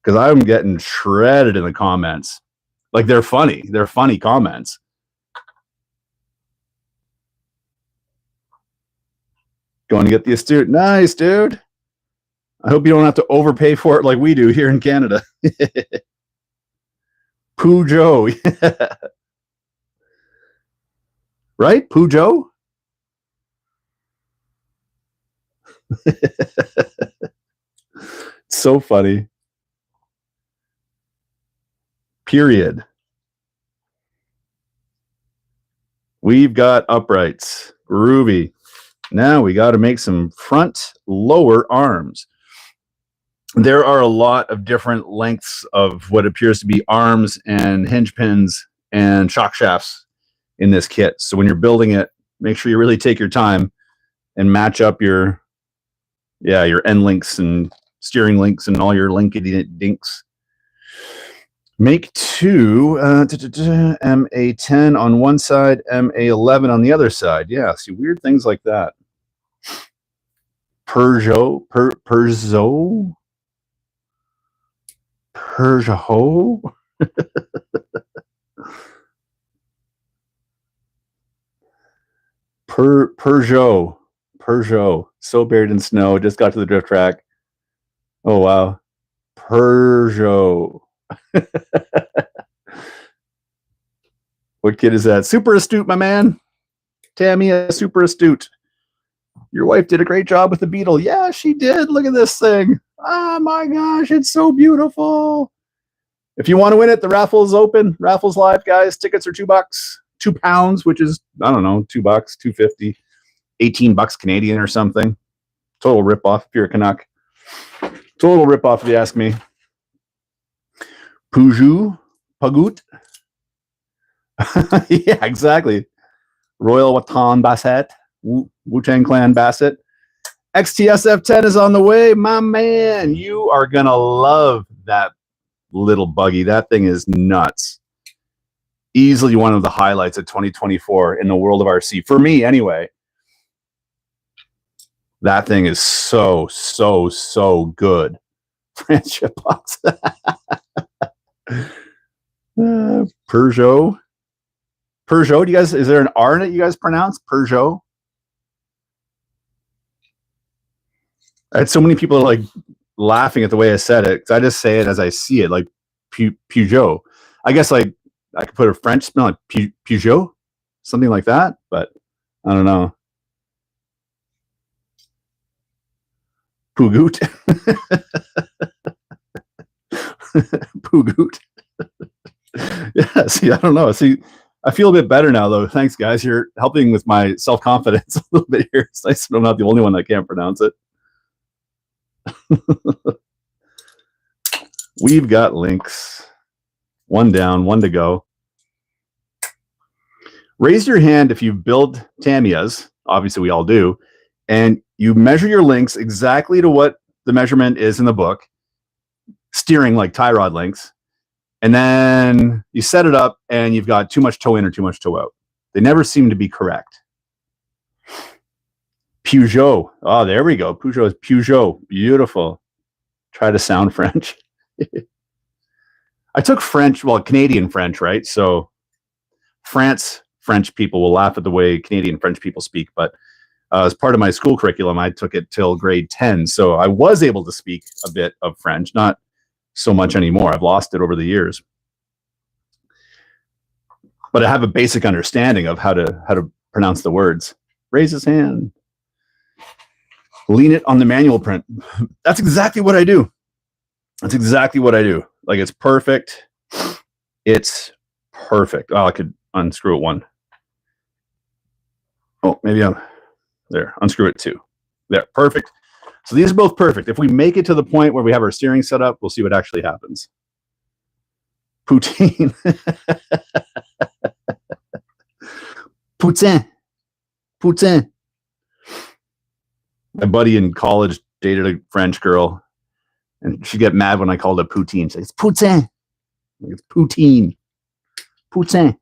Because I'm getting shredded in the comments. Like they're funny. They're funny comments. Going to get the Astute. Nice, dude. I hope you don't have to overpay for it like we do here in Canada. Peugeot. Right? Peugeot? So funny. Period. We've got uprights. Groovy. Now we got to make some front lower arms. There are a lot of different lengths of what appears to be arms and hinge pins and shock shafts in this kit. So when you're building it, make sure you really take your time and match up your end links and steering links and all your linkety dinks. Make two MA10 on one side, MA11 on the other side. Yeah, see, weird things like that. Peugeot. Peugeot. So buried in snow. Just got to the drift track. Oh, wow. Peugeot. What kid is that? Super Astute, my man. Tamiya Super Astute. Your wife did a great job with the Beetle. Yeah, she did. Look at this thing. Oh my gosh, it's so beautiful. If you want to win it, the raffle is open. Raffle's live, guys. Tickets are $2, £2, which is, I don't know, $2, $2.50, $18 Canadian or something. Total ripoff if you're a Canuck. Total ripoff if you ask me. Peugeot, Pagoot. Yeah, exactly. Royal Watan Bassett, Wu-Tang Clan Bassett. XTSF10 is on the way, my man. You are going to love that little buggy. That thing is nuts. Easily one of the highlights of 2024 in the world of RC. For me, anyway. That thing is so, so, so good. Friendship box. Peugeot. Peugeot, is there an R in it you guys pronounce? Peugeot? I had so many people like laughing at the way I said it, because I just say it as I see it, like Peugeot. I guess like I could put a French spell like Peugeot, something like that, but I don't know. Pugoot. Pugoot. Yeah, see, I don't know. See, I feel a bit better now, though. Thanks, guys. You're helping with my self-confidence a little bit here. It's nice that I'm not the only one that can't pronounce it. We've got links. One down, one to go. Raise your hand if you build Tamiyas. Obviously, we all do. And you measure your links exactly to what the measurement is in the book, steering like tie rod links. And then you set it up and you've got too much toe in or too much toe out. They never seem to be correct. Peugeot. Oh, there we go. Peugeot is Peugeot. Beautiful. Try to sound French. I took French, well, Canadian French, right? So French people will laugh at the way Canadian French people speak, but as part of my school curriculum, I took it till grade 10. So I was able to speak a bit of French, not so much anymore. I've lost it over the years. But I have a basic understanding of how to pronounce the words. Raise his hand. Lean it on the manual print. That's exactly what I do. That's exactly what I do. Like, it's perfect. It's perfect. Oh, I could unscrew it one. Oh, maybe I'm there. Unscrew it two. There, perfect. So these are both perfect. If we make it to the point where we have our steering set up, we'll see what actually happens. Poutine. Poutine. Poutine. My buddy in college dated a French girl, and she'd get mad when I called it poutine. She'd say, it's poutine. It's poutine. Poutine.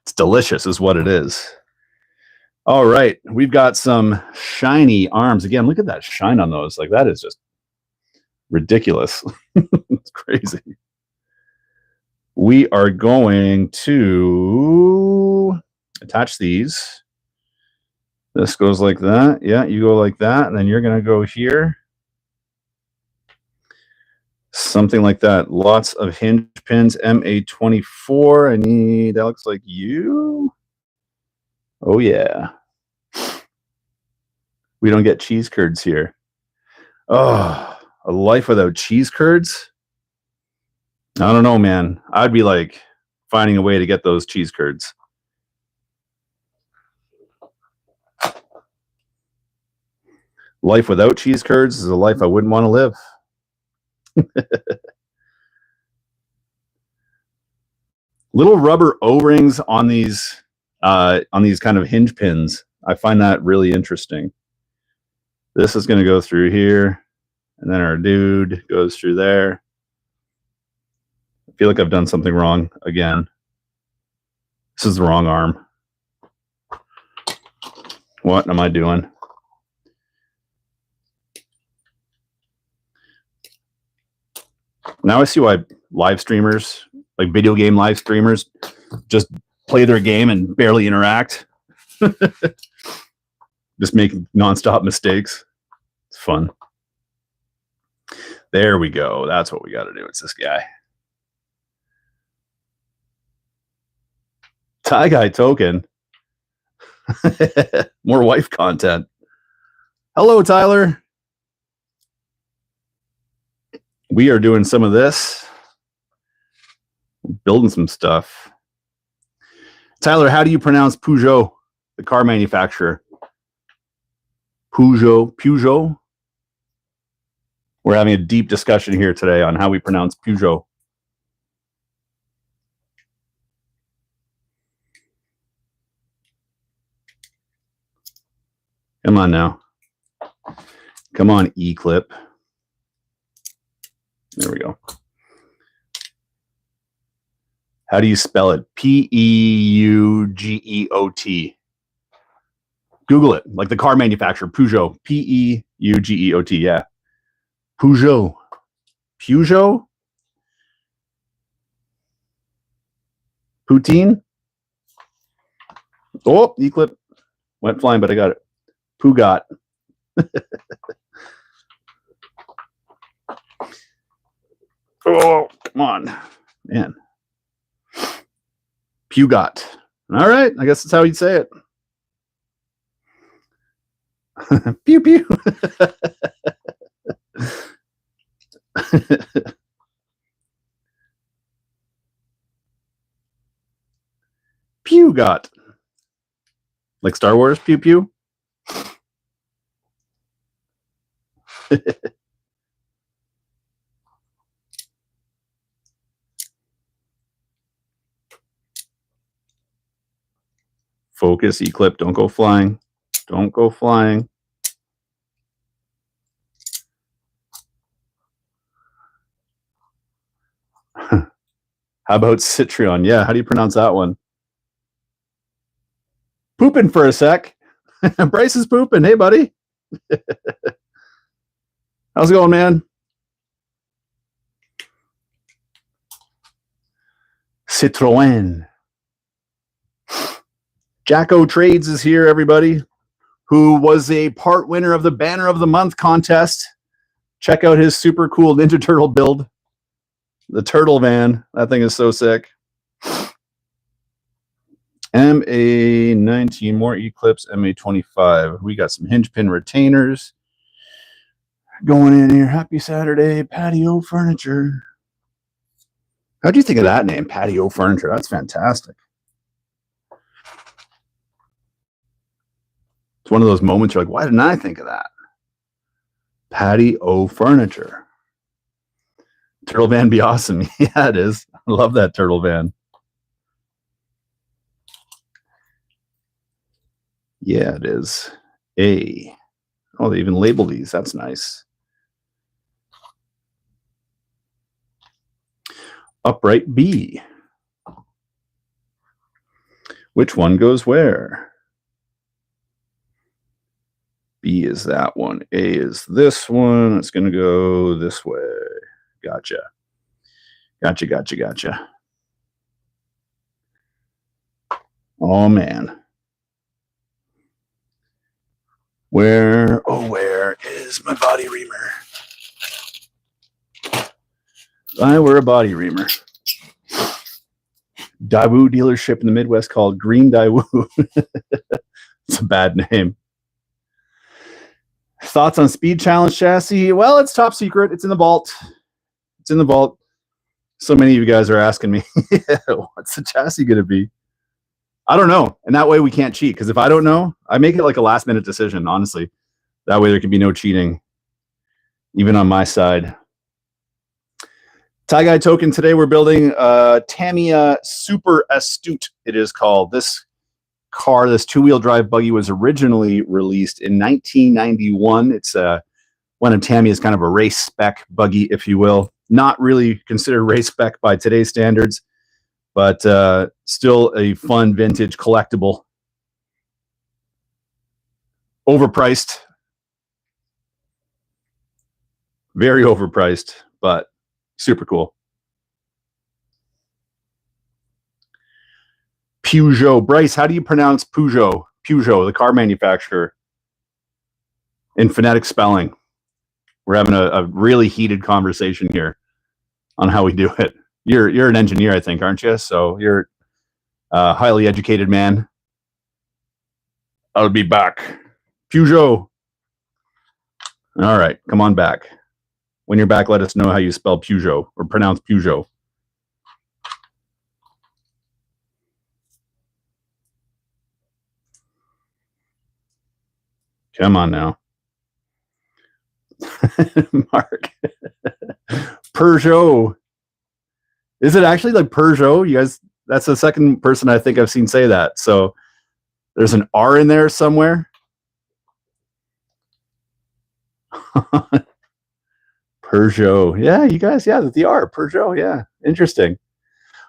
It's delicious is what it is. All right. We've got some shiny arms. Again, look at that shine on those. Like, that is just ridiculous. It's crazy. We are going to attach these. This goes like that. Yeah, you go like that. And then you're going to go here. Something like that. Lots of hinge pins. MA24. I need, that looks like you. Oh, yeah. We don't get cheese curds here. Oh, a life without cheese curds? I don't know, man. I'd be like finding a way to get those cheese curds. Life without cheese curds is a life I wouldn't want to live. Little rubber O-rings on these kind of hinge pins. I find that really interesting. This is going to go through here, and then our dude goes through there. I feel like I've done something wrong again. This is the wrong arm. What am I doing? Now I see why live streamers, like video game live streamers, just play their game and barely interact. Just make nonstop mistakes. It's fun. There we go. That's what we got to do. It's this guy. Tie Guy token. More wife content. Hello, Tyler. We are doing some of this. Building some stuff. Tyler, how do you pronounce Peugeot, the car manufacturer? Peugeot. We're having a deep discussion here today on how we pronounce Peugeot. Come on now. Come on, E-clip. There we go. How do you spell it? P-E-U-G-E-O-T. Google it, like the car manufacturer, Peugeot. P-E-U-G-E-O-T, yeah. Peugeot. Peugeot? Poutine? Oh, E-clip. Went flying, but I got it. Pugot. Oh, come on, man. Pugot. All right, I guess that's how you'd say it. Pew pew. Pugot. Like Star Wars, pew pew. Focus, Eclipse, don't go flying. Don't go flying. How about Citron? Yeah, how do you pronounce that one? Pooping for a sec. Bryce is pooping. Hey, buddy. How's it going, man? Citroën. Jacko Trades is here, everybody, who was a part winner of the Banner of the Month contest. Check out his super cool Ninja Turtle build. The Turtle Van. That thing is so sick. MA19, more Eclipse, MA25. We got some hinge pin retainers going in here. Happy Saturday, Patio Furniture. How'd you think of that name, Patio Furniture? That's fantastic. It's one of those moments you're like, why didn't I think of that? Patio Furniture. Turtle Van be awesome. Yeah, it is. I love that Turtle Van. Yeah, it is. A. Oh, they even label these. That's nice. Upright B. Which one goes where? B is that one. A is this one. It's going to go this way. Gotcha. Gotcha. Oh, man. Where is my body reamer? I wear a body reamer. Daewoo dealership in the Midwest called Green Daewoo. It's a bad name. Thoughts on Speed Challenge chassis? Well, it's top secret. It's in the vault. So many of you guys are asking me, what's the chassis going to be? I don't know. And that way we can't cheat. Because if I don't know, I make it like a last minute decision, honestly. That way there can be no cheating, even on my side. Tie Guy token. Today we're building Tamiya Super Astute, it is called. This car, this two-wheel drive buggy, was originally released in 1991. It's one of Tamiya's kind of a race spec buggy, if you will. Not really considered race spec by today's standards, but still a fun vintage collectible. Overpriced. Very overpriced, but super cool. Peugeot. Bryce, how do you pronounce Peugeot? Peugeot, the car manufacturer, in phonetic spelling. We're having a really heated conversation here on how we do it. You're an engineer, I think, aren't you? So you're a highly educated man. I'll be back. Peugeot. All right, come on back. When you're back, let us know how you spell Peugeot or pronounce Peugeot. Come on now. Mark. Peugeot. Is it actually like Peugeot? You guys, that's the second person I think I've seen say that. So there's an R in there somewhere. Peugeot. Yeah, you guys, yeah, the R. Peugeot, yeah. Interesting.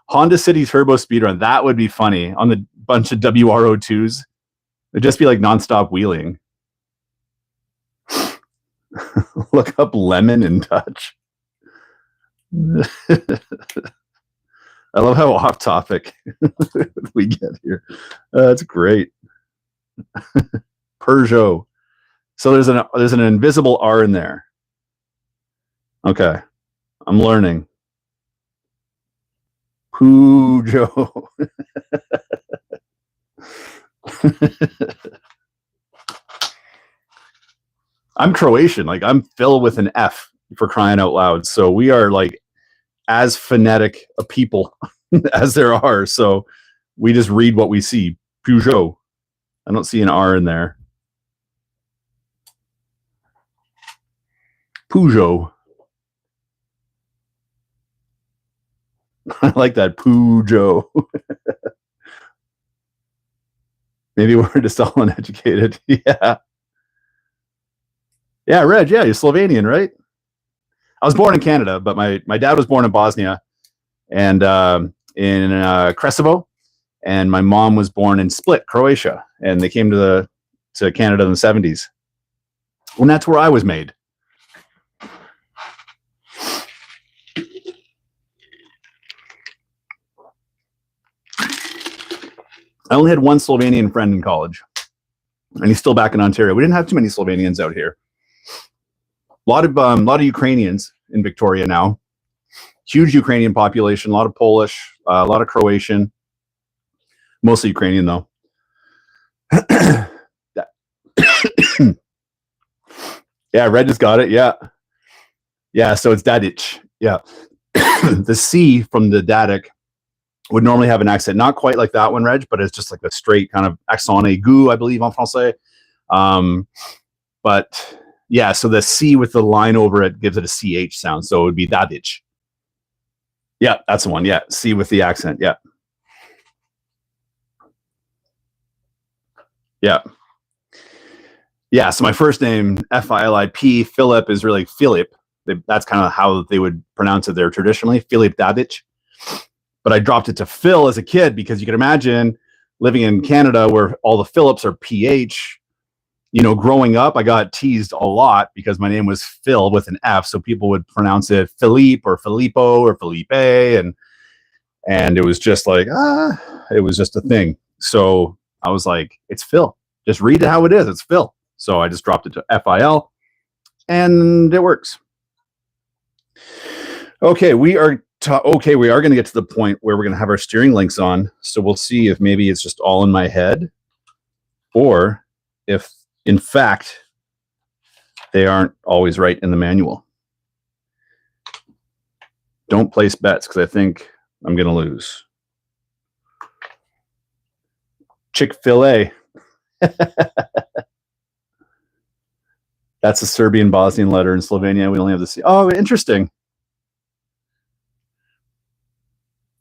Honda City Turbo Speedrun. That would be funny on the bunch of WRO2s. It'd just be like nonstop wheeling. Look up lemon in Dutch. I love how off topic we get here. That's great. Peugeot. So there's an invisible R in there. Okay, I'm learning. Pujo. I'm Croatian. Like, I'm Phil with an F, for crying out loud. So we are like as phonetic a people as there are. So we just read what we see. Peugeot. I don't see an R in there. Peugeot. I like that. Peugeot. Maybe we're just all uneducated. Yeah. Yeah, Reg. Yeah, you're Slovenian, right? I was born in Canada, but my dad was born in Bosnia and in Kresovo, and my mom was born in Split, Croatia, and they came to Canada in the 70s. And that's where I was made. I only had one Slovenian friend in college, and he's still back in Ontario. We didn't have too many Slovenians out here. A lot of Ukrainians in Victoria now. Huge Ukrainian population, a lot of Polish, a lot of Croatian, mostly Ukrainian though. Yeah, Red just got it. Yeah. So it's Dadic. Yeah, the C from the Dadic would normally have an accent, not quite like that one, Reg, but it's just like a straight kind of accent aigu, I believe, en français. But yeah, so the C with the line over it gives it a CH sound. So it would be Dadic. Yeah, that's the one. Yeah, C with the accent. Yeah. Yeah. Yeah, so my first name, Filip, Philip, is really Philip. That's kind of how they would pronounce it there traditionally, Philip Dadic. But I dropped it to Phil as a kid because you can imagine living in Canada where all the Philips are PH. You know, growing up, I got teased a lot because my name was Phil with an F, so people would pronounce it Philippe or Filippo or Felipe, and it was just like, it was just a thing. So I was like, it's Phil. Just read it how it is. It's Phil. So I just dropped it to FIL, and it works. Okay, we are going to get to the point where we're going to have our steering links on. So we'll see if maybe it's just all in my head, or if, in fact, they aren't always right in the manual. Don't place bets because I think I'm going to lose. Chick-fil-A. That's a Serbian Bosnian letter in Slovenia. We only have the C. Oh, interesting.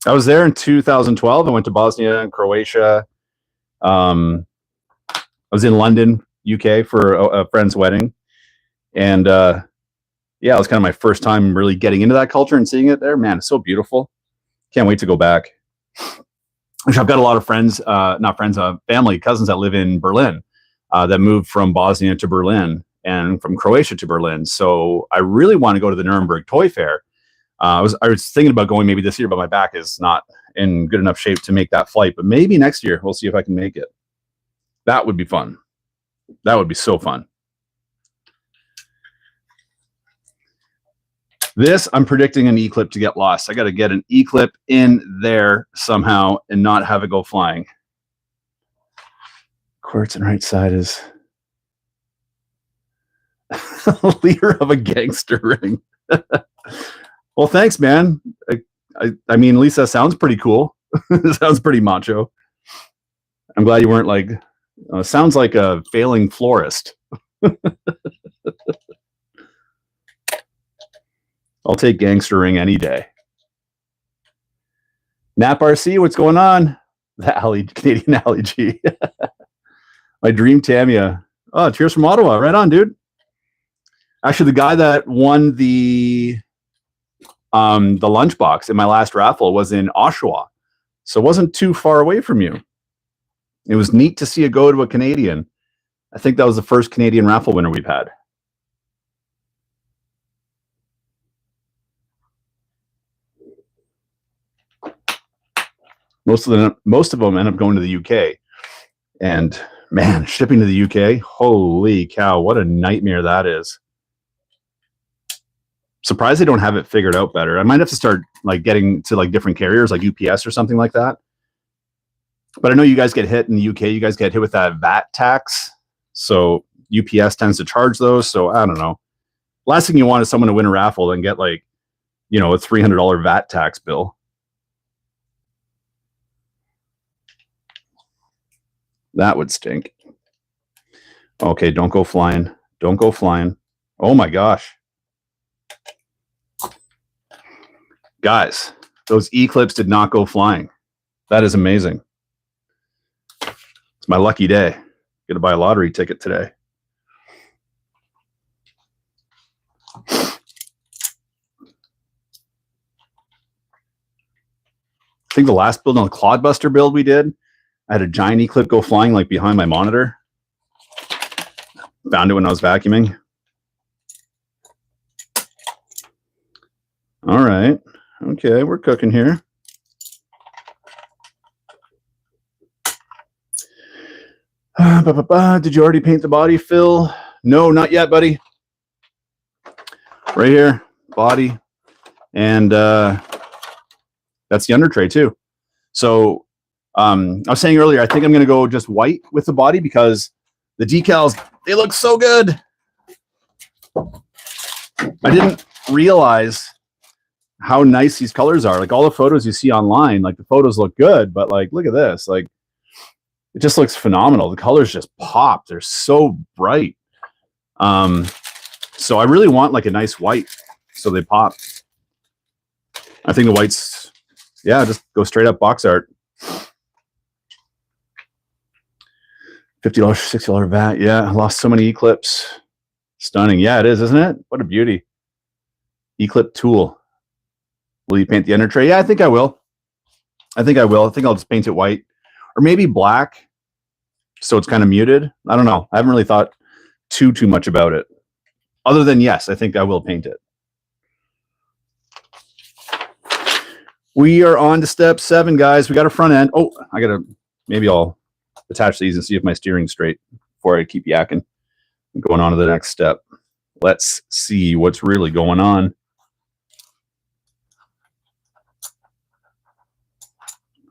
I was there in 2012. I went to Bosnia and Croatia. I was in London, UK for a friend's wedding. And yeah, it was kind of my first time really getting into that culture and seeing it there. Man, it's so beautiful. Can't wait to go back. I've got a lot of friends, family, cousins that live in Berlin that moved from Bosnia to Berlin and from Croatia to Berlin. So I really want to go to the Nuremberg Toy Fair. I was thinking about going maybe this year, but my back is not in good enough shape to make that flight. But maybe next year, we'll see if I can make it. That would be fun. That would be so fun. This, I'm predicting an E-clip to get lost. I got to get an E-clip in there somehow and not have it go flying. Quartz and right side is leader of a gangster ring. Well, thanks, man. I mean, at least that sounds pretty cool. It sounds pretty macho. I'm glad you weren't like, sounds like a failing florist. I'll take gangster ring any day. Nap RC, what's going on? The Canadian Alley G. My dream Tamiya. Oh, cheers from Ottawa. Right on, dude. Actually, the guy that won the lunchbox in my last raffle was in Oshawa. So it wasn't too far away from you. It was neat to see it go to a Canadian. I think that was the first Canadian raffle winner we've had. Most of them end up going to the UK. And man, shipping to the UK, holy cow, what a nightmare that is. Surprised they don't have it figured out better. I might have to start like getting to like different carriers like UPS or something like that. But I know you guys get hit in the UK. You guys get hit with that VAT tax. So UPS tends to charge those. So I don't know. Last thing you want is someone to win a raffle and get like, you know, a $300 VAT tax bill. That would stink. Okay, don't go flying. Don't go flying. Oh my gosh. Guys, those E-clips did not go flying. That is amazing. It's my lucky day. Got to buy a lottery ticket today. I think the last build on the Clodbuster build we did, I had a giant E-clip go flying like behind my monitor. Found it when I was vacuuming. All right. Okay, we're cooking here. Did you already paint the body, Phil? No, not yet, buddy. Right here, body. And that's the under tray too. So I was saying earlier, I think I'm going to go just white with the body because the decals, they look so good. I didn't realize how nice these colors are. Like all the photos you see online, like the photos look good, but like, look at this. Like it just looks phenomenal. The colors just pop. They're so bright. So I really want like a nice white so they pop. I think the whites, yeah, just go straight up box art. $50, $60 VAT. Yeah, I lost so many E-clips. Stunning. Yeah, it is, isn't it? What a beauty. E-clip tool. Will you paint the under tray? Yeah, I think I will. I think I'll just paint it white or maybe black so it's kind of muted. I don't know. I haven't really thought too much about it. Other than, yes, I think I will paint it. We are on to step 7, guys. We got a front end. Oh, maybe I'll attach these and see if my steering's straight before I keep yakking. I'm going on to the next step. Let's see what's really going on.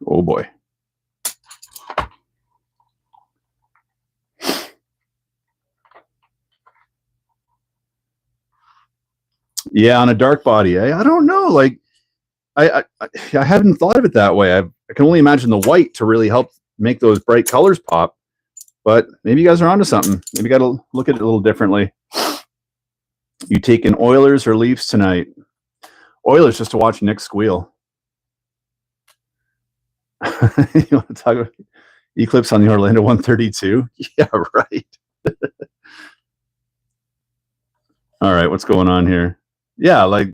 Oh boy. Yeah, on a dark body. I don't know. Like I haven't thought of it that way. I can only imagine the white to really help make those bright colors pop. But maybe you guys are onto something. Maybe you got to look at it a little differently. You taking Oilers or Leafs tonight? Oilers just to watch Nick squeal. You want to talk about Eclipse on the Orlando 132? Yeah, right. All right, what's going on here? Yeah, like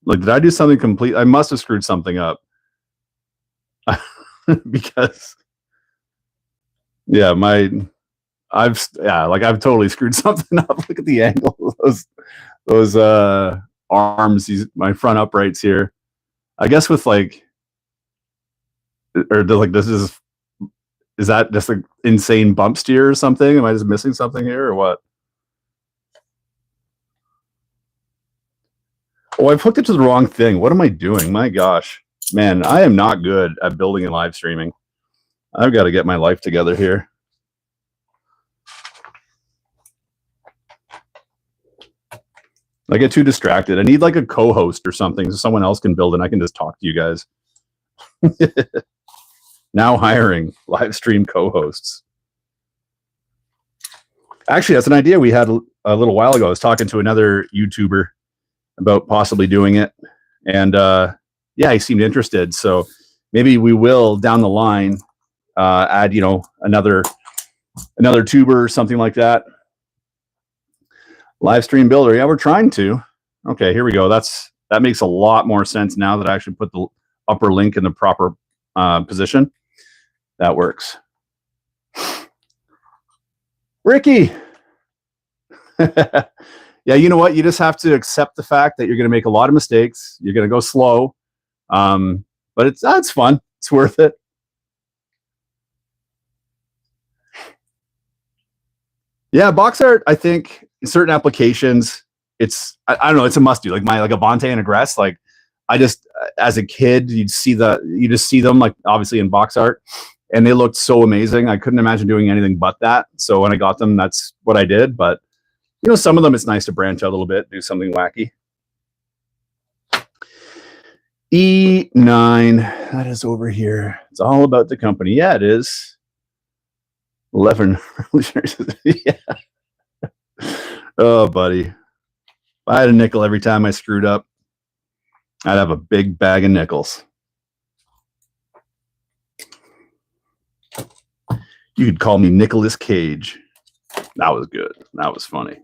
did I do something complete? I must have screwed something up. Because yeah, I've totally screwed something up. Look at the angle of those arms, my front uprights here. I guess with like, or like this is that just an insane bump steer or something? Am I just missing something here or what? Oh, I've hooked it to the wrong thing. What am I doing? My gosh, man, I am not good at building and live streaming. I've got to get my life together here. I get too distracted. I need like a co-host or something so someone else can build and I can just talk to you guys. Now hiring live stream co-hosts. Actually, that's an idea we had a little while ago. I was talking to another YouTuber about possibly doing it. And yeah, he seemed interested. So maybe we will down the line add, you know, another tuber or something like that. Live stream builder. Yeah, we're trying to. Okay, here we go. That makes a lot more sense now that I actually put the upper link in the proper position. That works. Ricky. Yeah, you know what? You just have to accept the fact that you're going to make a lot of mistakes. You're going to go slow. But it's fun. It's worth it. Yeah, box art, I think, in certain applications, I don't know, it's a must do. Like a Bonte and a Gress, like I just, as a kid, you just see them like obviously in box art, and they looked so amazing. I couldn't imagine doing anything but that. So when I got them, that's what I did. But some of them it's nice to branch out a little bit, do something wacky. E9, that is over here. It's all about the company. Yeah, it is. 11 yeah. Oh, buddy. If I had a nickel every time I screwed up, I'd have a big bag of nickels. You could call me Nicolas Cage. That was good. That was funny.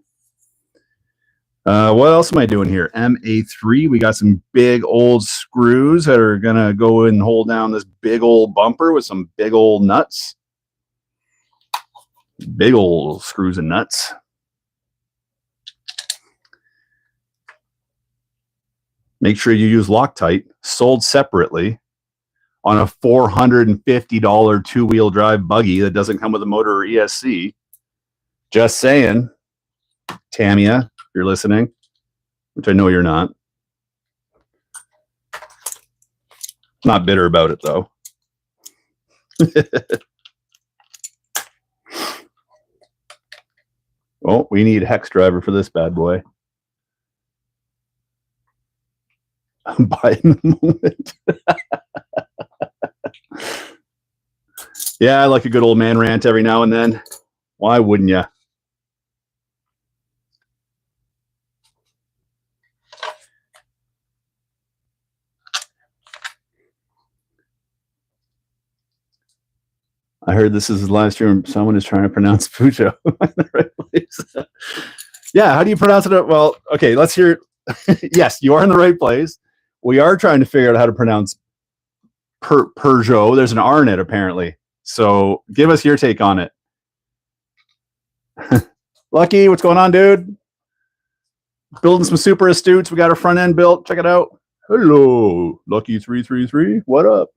What else am I doing here? MA3. We got some big old screws that are going to go and hold down this big old bumper with some big old nuts. Big old screws and nuts. Make sure you use Loctite, sold separately on a $450 two-wheel drive buggy that doesn't come with a motor or ESC. Just saying. Tamiya, if you're listening, which I know you're not. Not bitter about it, though. Oh, we need hex driver for this bad boy. I'm buying the moment. Yeah, I like a good old man rant every now and then. Why wouldn't you? I heard this is the live stream. Someone is trying to pronounce Pujo in the right place. Yeah, how do you pronounce it? Well, okay, let's hear. Yes, you are in the right place. We are trying to figure out how to pronounce Peugeot. There's an R in it, apparently. So give us your take on it. Lucky, what's going on, dude? Building some Super Astutes. We got our front end built. Check it out. Hello, Lucky333. What up?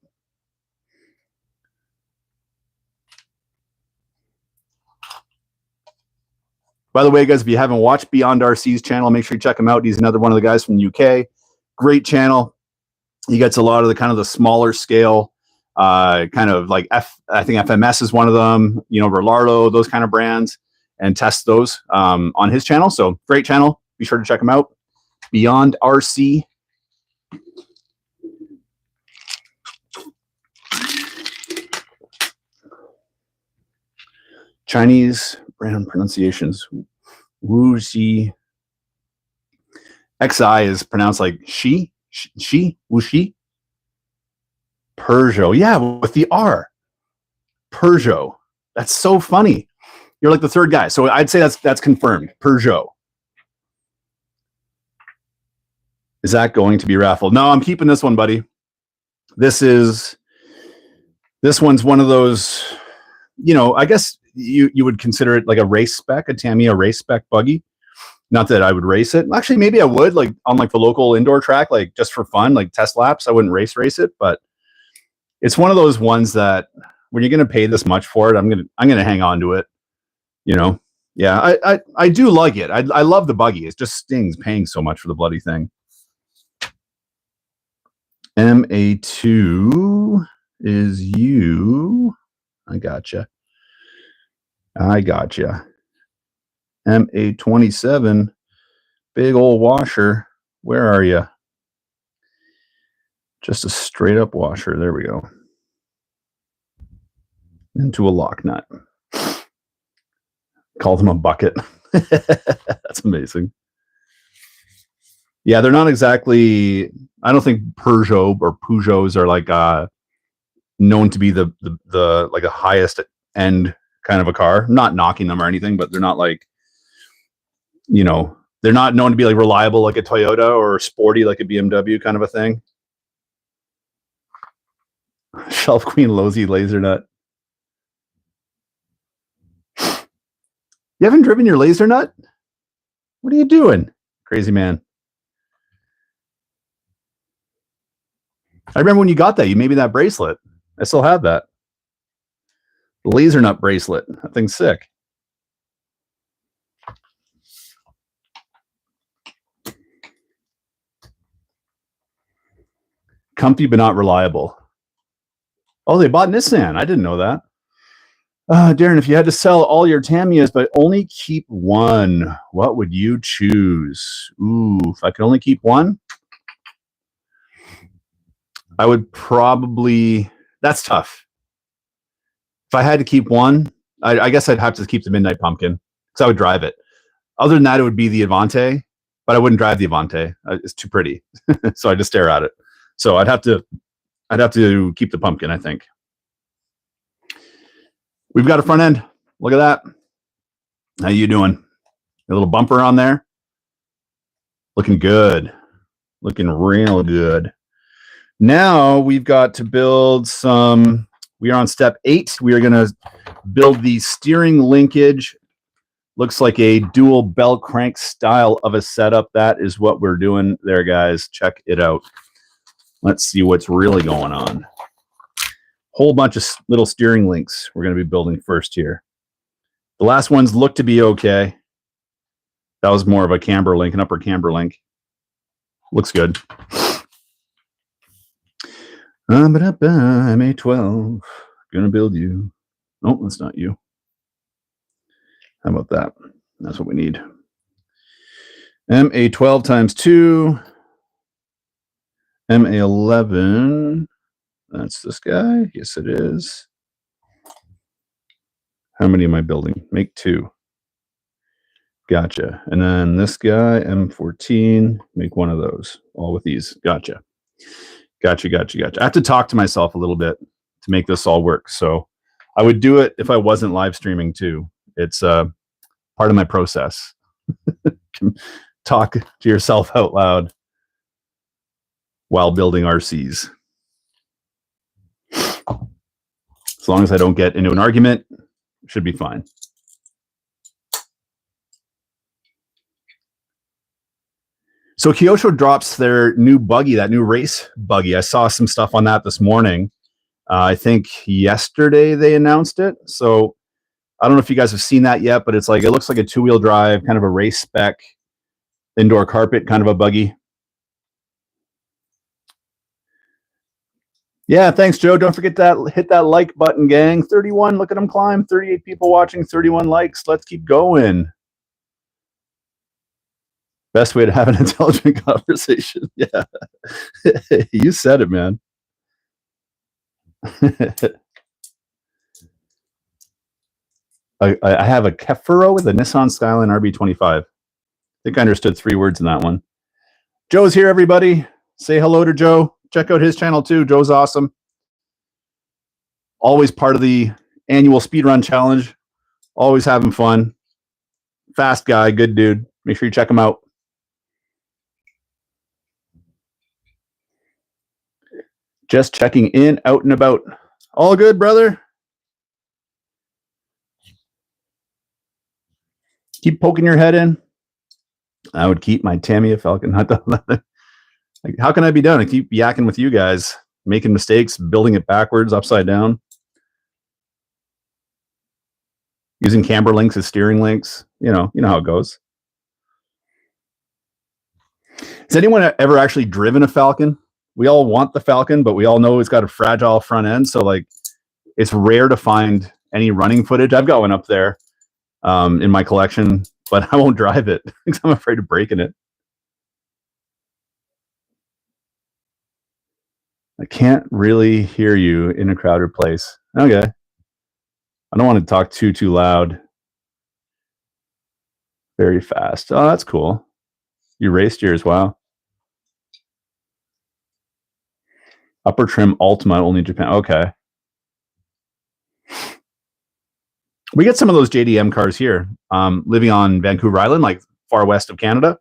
By the way, guys, if you haven't watched Beyond RC's channel, make sure you check him out. He's another one of the guys from the UK. Great channel. He gets a lot of the kind of the smaller scale, kind of like I think FMS is one of them, Rollardo, those kind of brands, and test those on his channel. So great channel. Be sure to check him out. Beyond RC. Chinese brand pronunciations. Wu Xi. XI is pronounced like she, Wu Xi. Peugeot. Yeah, with the R. Peugeot. That's so funny. You're like the third guy. So I'd say that's confirmed. Peugeot. Is that going to be raffled? No, I'm keeping this one, buddy. This one's one of those, I guess you would consider it like a race spec, a Tamiya race spec buggy. Not that I would race it. Actually, maybe I would, like on like the local indoor track, like just for fun, like test laps. I wouldn't race it, but it's one of those ones that when you're going to pay this much for it, I'm gonna hang on to it. Yeah, I do like it. I love the buggy. It just stings paying so much for the bloody thing. MA2 is you. I gotcha. MA27, big old washer. Where are you? Just a straight up washer. There we go. Into a lock nut. Call them a bucket. That's amazing. Yeah, they're not exactly. I don't think Peugeots are like known to be the like the highest end kind of a car. I'm not knocking them or anything, but they're not like, they're not known to be like reliable like a Toyota or sporty like a BMW kind of a thing. Shelf Queen Lozy laser nut. You haven't driven your laser nut? What are you doing, crazy man? I remember when you got that, you made me that bracelet. I still have that. The laser nut bracelet. That thing's sick. Comfy but not reliable. Oh, they bought Nissan. I didn't know that. Darren, if you had to sell all your Tamiyas but only keep one, what would you choose? Ooh, if I could only keep one, I would probably... That's tough. If I had to keep one, I guess I'd have to keep the Midnight Pumpkin because I would drive it. Other than that, it would be the Avante, but I wouldn't drive the Avante. It's too pretty. So I just stare at it. So I'd have to keep the Pumpkin, I think. We've got a front end. Look at that. How you doing? A little bumper on there. Looking good. Looking real good. Now we've got to build some... We are on step 8. We are going to build the steering linkage. Looks like a dual bell crank style of a setup. That is what we're doing there, guys. Check it out. Let's see what's really going on. Whole bunch of little steering links we're going to be building first here. The last ones look to be okay. That was more of a camber link, an upper camber link. Looks good. MA12, gonna build you. Oh, that's not you. How about that? That's what we need. MA12 times 2. MA11. That's this guy. Yes, it is. How many am I building? Make 2. Gotcha. And then this guy, M14. Make 1 of those. All with these. Gotcha. Gotcha. I have to talk to myself a little bit to make this all work. So I would do it if I wasn't live streaming too. It's part of my process. Talk to yourself out loud while building RCs. As long as I don't get into an argument, should be fine. So Kyosho drops their new buggy, that new race buggy. I saw some stuff on that this morning. I think yesterday they announced it. So I don't know if you guys have seen that yet, but it's like, it looks like a 2-wheel drive, kind of a race spec, indoor carpet, kind of a buggy. Yeah, thanks, Joe. Don't forget that, hit that like button, gang. 31, look at them climb. 38 people watching, 31 likes. Let's keep going. Best way to have an intelligent conversation. Yeah. You said it, man. I have a Kefiro with a Nissan Skyline RB25. I think I understood 3 words in that one. Joe's here, everybody. Say hello to Joe. Check out his channel too. Joe's awesome. Always part of the annual speedrun challenge. Always having fun. Fast guy, good dude. Make sure you check him out. Just checking in, out and about. All good, brother. Keep poking your head in. I would keep my Tamiya Falcon. Like, how can I be done? I keep yakking with you guys, making mistakes, building it backwards, upside down, using camber links as steering links. You know how it goes. Has anyone ever actually driven a Falcon? We all want the Falcon, but we all know it's got a fragile front end. So like, it's rare to find any running footage. I've got one up there in my collection, but I won't drive it because I'm afraid of breaking it. I can't really hear you in a crowded place. Okay. I don't want to talk too loud. Very fast. Oh, that's cool. You raced yours. Wow. Upper trim Ultima, only Japan. Okay. We get some of those JDM cars here. Living on Vancouver Island, like far west of Canada.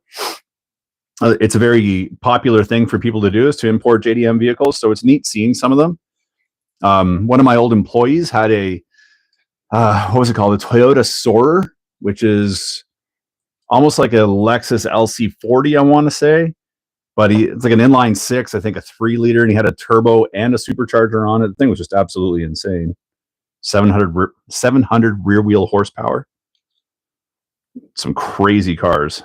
It's a very popular thing for people to do, is to import JDM vehicles. So it's neat seeing some of them. One of my old employees had a, what was it called? A Toyota Soarer, which is almost like a Lexus LC40, I want to say. But it's like an inline 6, I think a 3-liter, and he had a turbo and a supercharger on it. The thing was just absolutely insane. 700 rear wheel horsepower. Some crazy cars.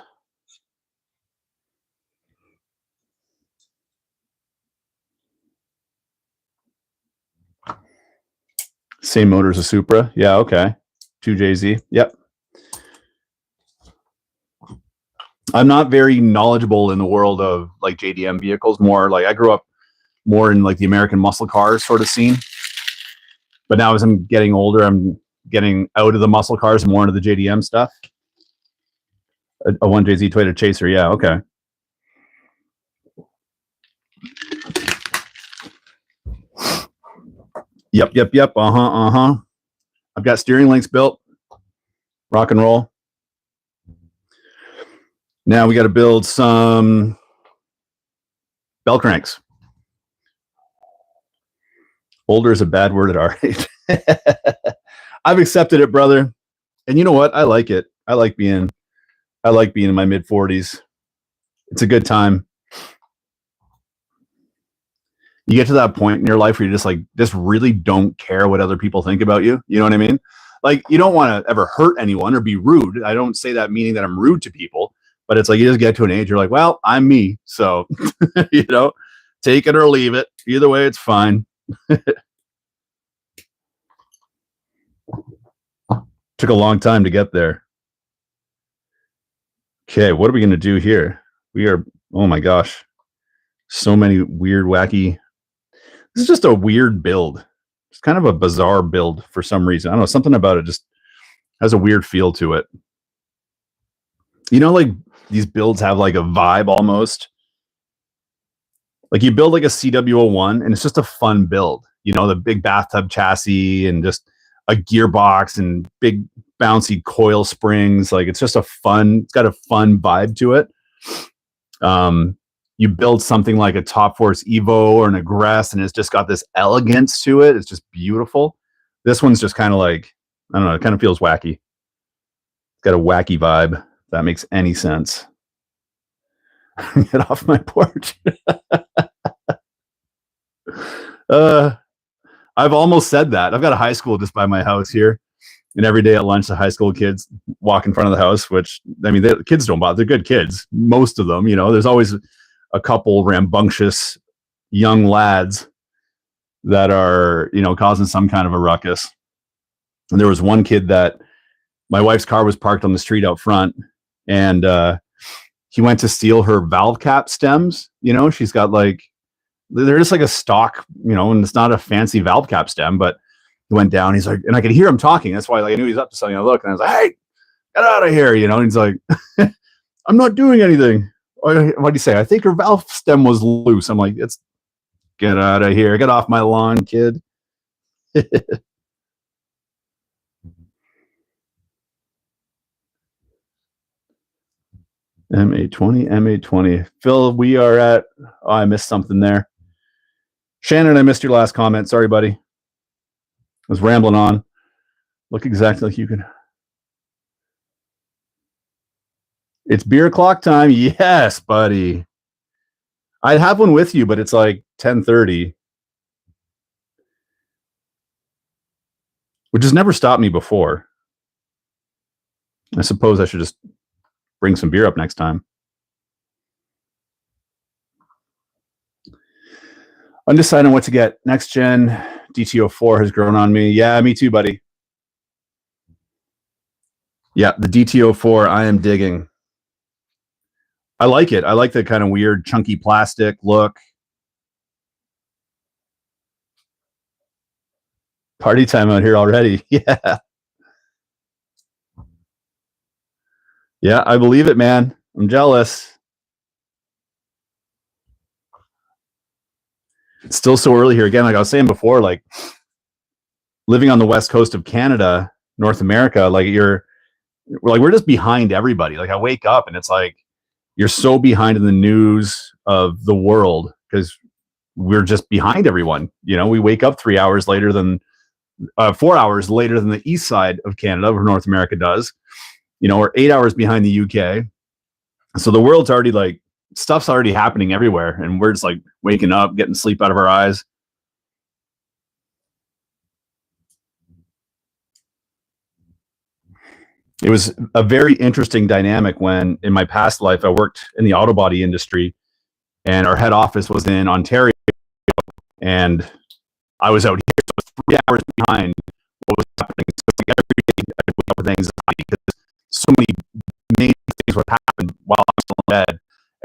Same motor as a Supra. Yeah, okay. 2JZ. Yep. I'm not very knowledgeable in the world of like JDM vehicles. More like I grew up more in like the American muscle cars sort of scene. But now as I'm getting older, I'm getting out of the muscle cars and more into the JDM stuff. A 1JZ Toyota Chaser. Yeah, okay. Yep. Uh-huh. I've got steering links built. Rock and roll. Now we got to build some bell cranks. Older is a bad word at our age. I've accepted it, brother. And you know what? I like it. I like being in my mid 40s. It's a good time. You get to that point in your life where you just really don't care what other people think about you. You know what I mean? Like, you don't want to ever hurt anyone or be rude. I don't say that meaning that I'm rude to people, but it's like you just get to an age, you're like, well, I'm me. So, you know, take it or leave it. Either way, it's fine. Took a long time to get there. Okay, what are we going to do here? We are, oh my gosh, so many weird, wacky. This is just a weird build. It's kind of a bizarre build for some reason. I don't know, something about it just has a weird feel to it. You know, like these builds have like a vibe almost. Like you build like a CW01 and it's just a fun build. You know, the big bathtub chassis and just a gearbox and big bouncy coil springs. Like it's just it's got a fun vibe to it. You build something like a Top Force Evo or an Aggress and it's just got this elegance to it. It's just beautiful. This one's just kind of like, I don't know, it kind of feels wacky. It's got a wacky vibe, if that makes any sense. Get off my porch. I've almost said that. I've got a high school just by my house here. And every day at lunch, the high school kids walk in front of the house, which, I mean, the kids don't bother. They're good kids, most of them. You know, there's always a couple rambunctious young lads that are, you know, causing some kind of a ruckus. And there was one kid that my wife's car was parked on the street out front, and he went to steal her valve cap stems. You know, she's got like, they're just like a stock, you know, and it's not a fancy valve cap stem, but he went down. He's like, and I could hear him talking. That's why, like, I knew he was up to something. I looked and I was like, hey, get out of here. You know, and he's like, I'm not doing anything. What do you say? I think her valve stem was loose. I'm like, get out of here. Get off my lawn, kid. MA20. Phil, we are at, oh, I missed something there. Shannon, I missed your last comment. Sorry, buddy. I was rambling on. Look exactly like you can. It's beer o'clock time. Yes, buddy. I'd have one with you, but it's like 10:30. Which has never stopped me before. I suppose I should just bring some beer up next time. Undecided on what to get. Next gen DTO4 has grown on me. Yeah, me too, buddy. Yeah, the DTO4 I am digging. I like it. I like the kind of weird chunky plastic look. Party time out here already. Yeah. Yeah, I believe it, man. I'm jealous. It's still so early here. Again, like I was saying before, like living on the west coast of Canada, North America, like we're just behind everybody. Like I wake up and it's like you're so behind in the news of the world because we're just behind everyone. You know, we wake up 4 hours later than the east side of Canada, where North America does. You know, we're 8 hours behind the UK. So the world's already like, stuff's already happening everywhere. And we're just like waking up, getting sleep out of our eyes. It was a very interesting dynamic when in my past life, I worked in the auto body industry and our head office was in Ontario and I was out here. So 3 hours behind what was happening. So like every day I would wake up with anxiety because so many major things would happen while I was still in bed,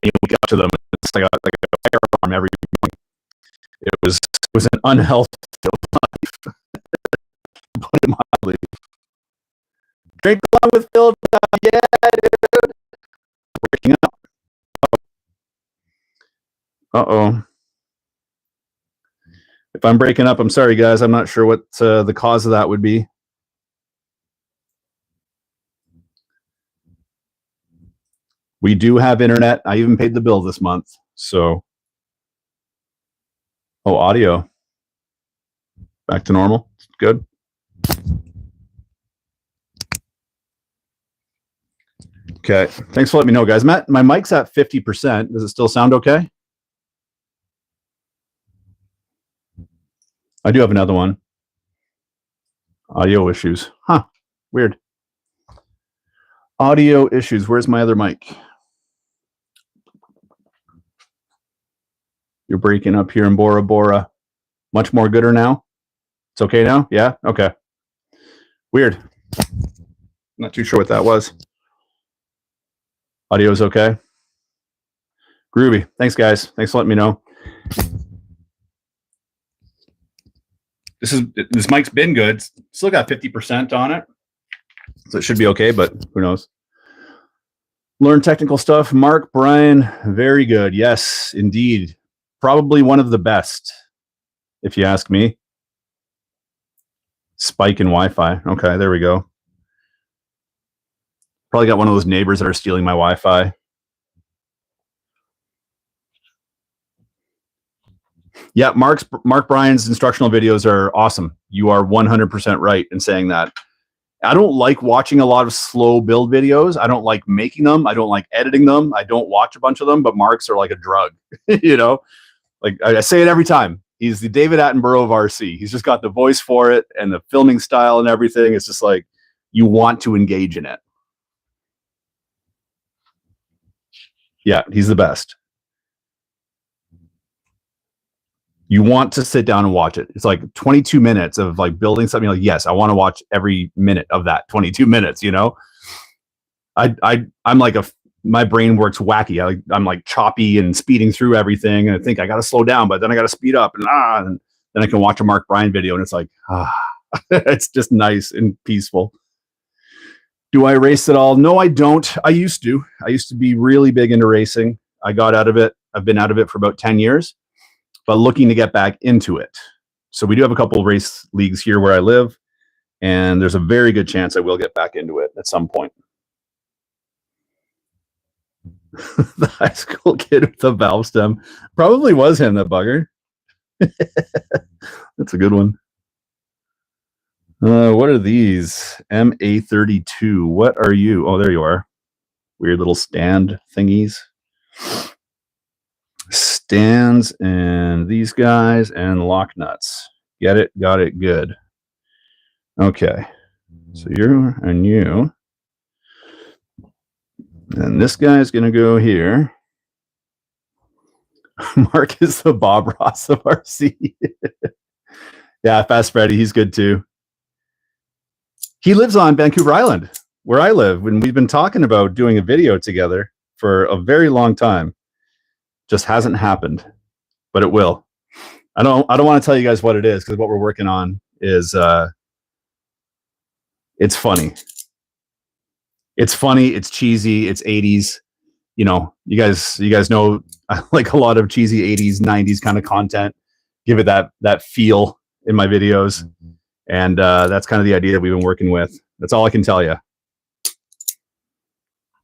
and you wake up to them. And it's like a fire alarm every morning. It was an unhealthy life. Put it mildly. Drink along with Phil. Yeah, dude. Breaking up. Uh-oh. If I'm breaking up, I'm sorry, guys. I'm not sure what the cause of that would be. We do have internet. I even paid the bill this month. So, oh, audio. Back to normal. Good. Okay. Thanks for letting me know, guys. Matt, my mic's at 50%. Does it still sound okay? I do have another one. Audio issues. Huh. Weird. Audio issues. Where's my other mic? You're breaking up here in Bora Bora. Much more gooder now? It's okay now? Yeah? Okay. Weird. Not too sure what that was. Audio's okay? Groovy. Thanks, guys. Thanks for letting me know. This mic's been good. Still got 50% on it. So it should be okay, but who knows? Learn technical stuff. Mark, Brian, very good. Yes, indeed. Probably one of the best, if you ask me. Spike in Wi-Fi. Okay, there we go. Probably got one of those neighbors that are stealing my Wi-Fi. Yeah, Mark Bryan's instructional videos are awesome. You are 100% right in saying that. I don't like watching a lot of slow build videos. I don't like making them. I don't like editing them. I don't watch a bunch of them, but Mark's are like a drug. You know, like I say it every time. He's the David Attenborough of RC. He's just got the voice for it and the filming style and everything. It's just like you want to engage in it. Yeah, he's the best. You want to sit down and watch it. It's like 22 minutes of like building something. Like, yes, I want to watch every minute of that 22 minutes, you know? I'm like my brain works wacky. I'm like choppy and speeding through everything. And I think I got to slow down, but then I got to speed up and then I can watch a Mark Bryan video and it's like, it's just nice and peaceful. Do I race at all? No, I don't. I used to be really big into racing. I got out of it. I've been out of it for about 10 years. But looking to get back into it. So we do have a couple of race leagues here where I live, and there's a very good chance I will get back into it at some point. The high school kid with the valve stem probably was him, that bugger. That's a good one. What are these? MA32. What are you? Oh, there you are. Weird little stand thingies. Stands and these guys and lock nuts. Get it? Got it. Good. Okay. So you and you. And this guy's going to go here. Mark is the Bob Ross of RC. Yeah, Fast Freddy. He's good too. He lives on Vancouver Island, where I live. And we've been talking about doing a video together for a very long time. Just hasn't happened, but it will. I don't want to tell you guys what it is because what we're working on is it's funny. It's funny, it's cheesy, it's 80s. You know, you guys know I like a lot of cheesy 80s, 90s kind of content. Give it that feel in my videos. And that's kind of the idea that we've been working with. That's all I can tell you.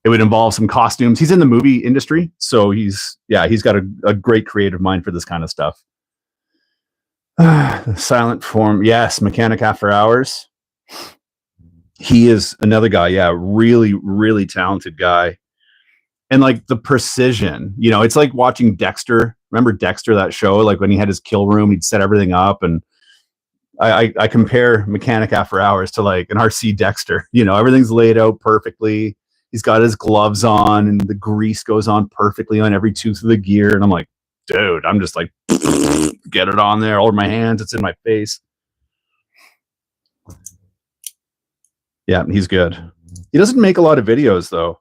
It would involve some costumes. He's in the movie industry, so he's got a great creative mind for this kind of stuff. Silent form, yes, Mechanic After Hours. He is another guy, yeah, really, really talented guy. And like the precision, you know, it's like watching Dexter. Remember Dexter, that show? Like when he had his kill room, he'd set everything up. And I compare Mechanic After Hours to like an RC Dexter. You know, everything's laid out perfectly. He's got his gloves on and the grease goes on perfectly on every tooth of the gear. And I'm like, dude, I'm just like, get it on there all over my hands. It's in my face. Yeah, he's good. He doesn't make a lot of videos though.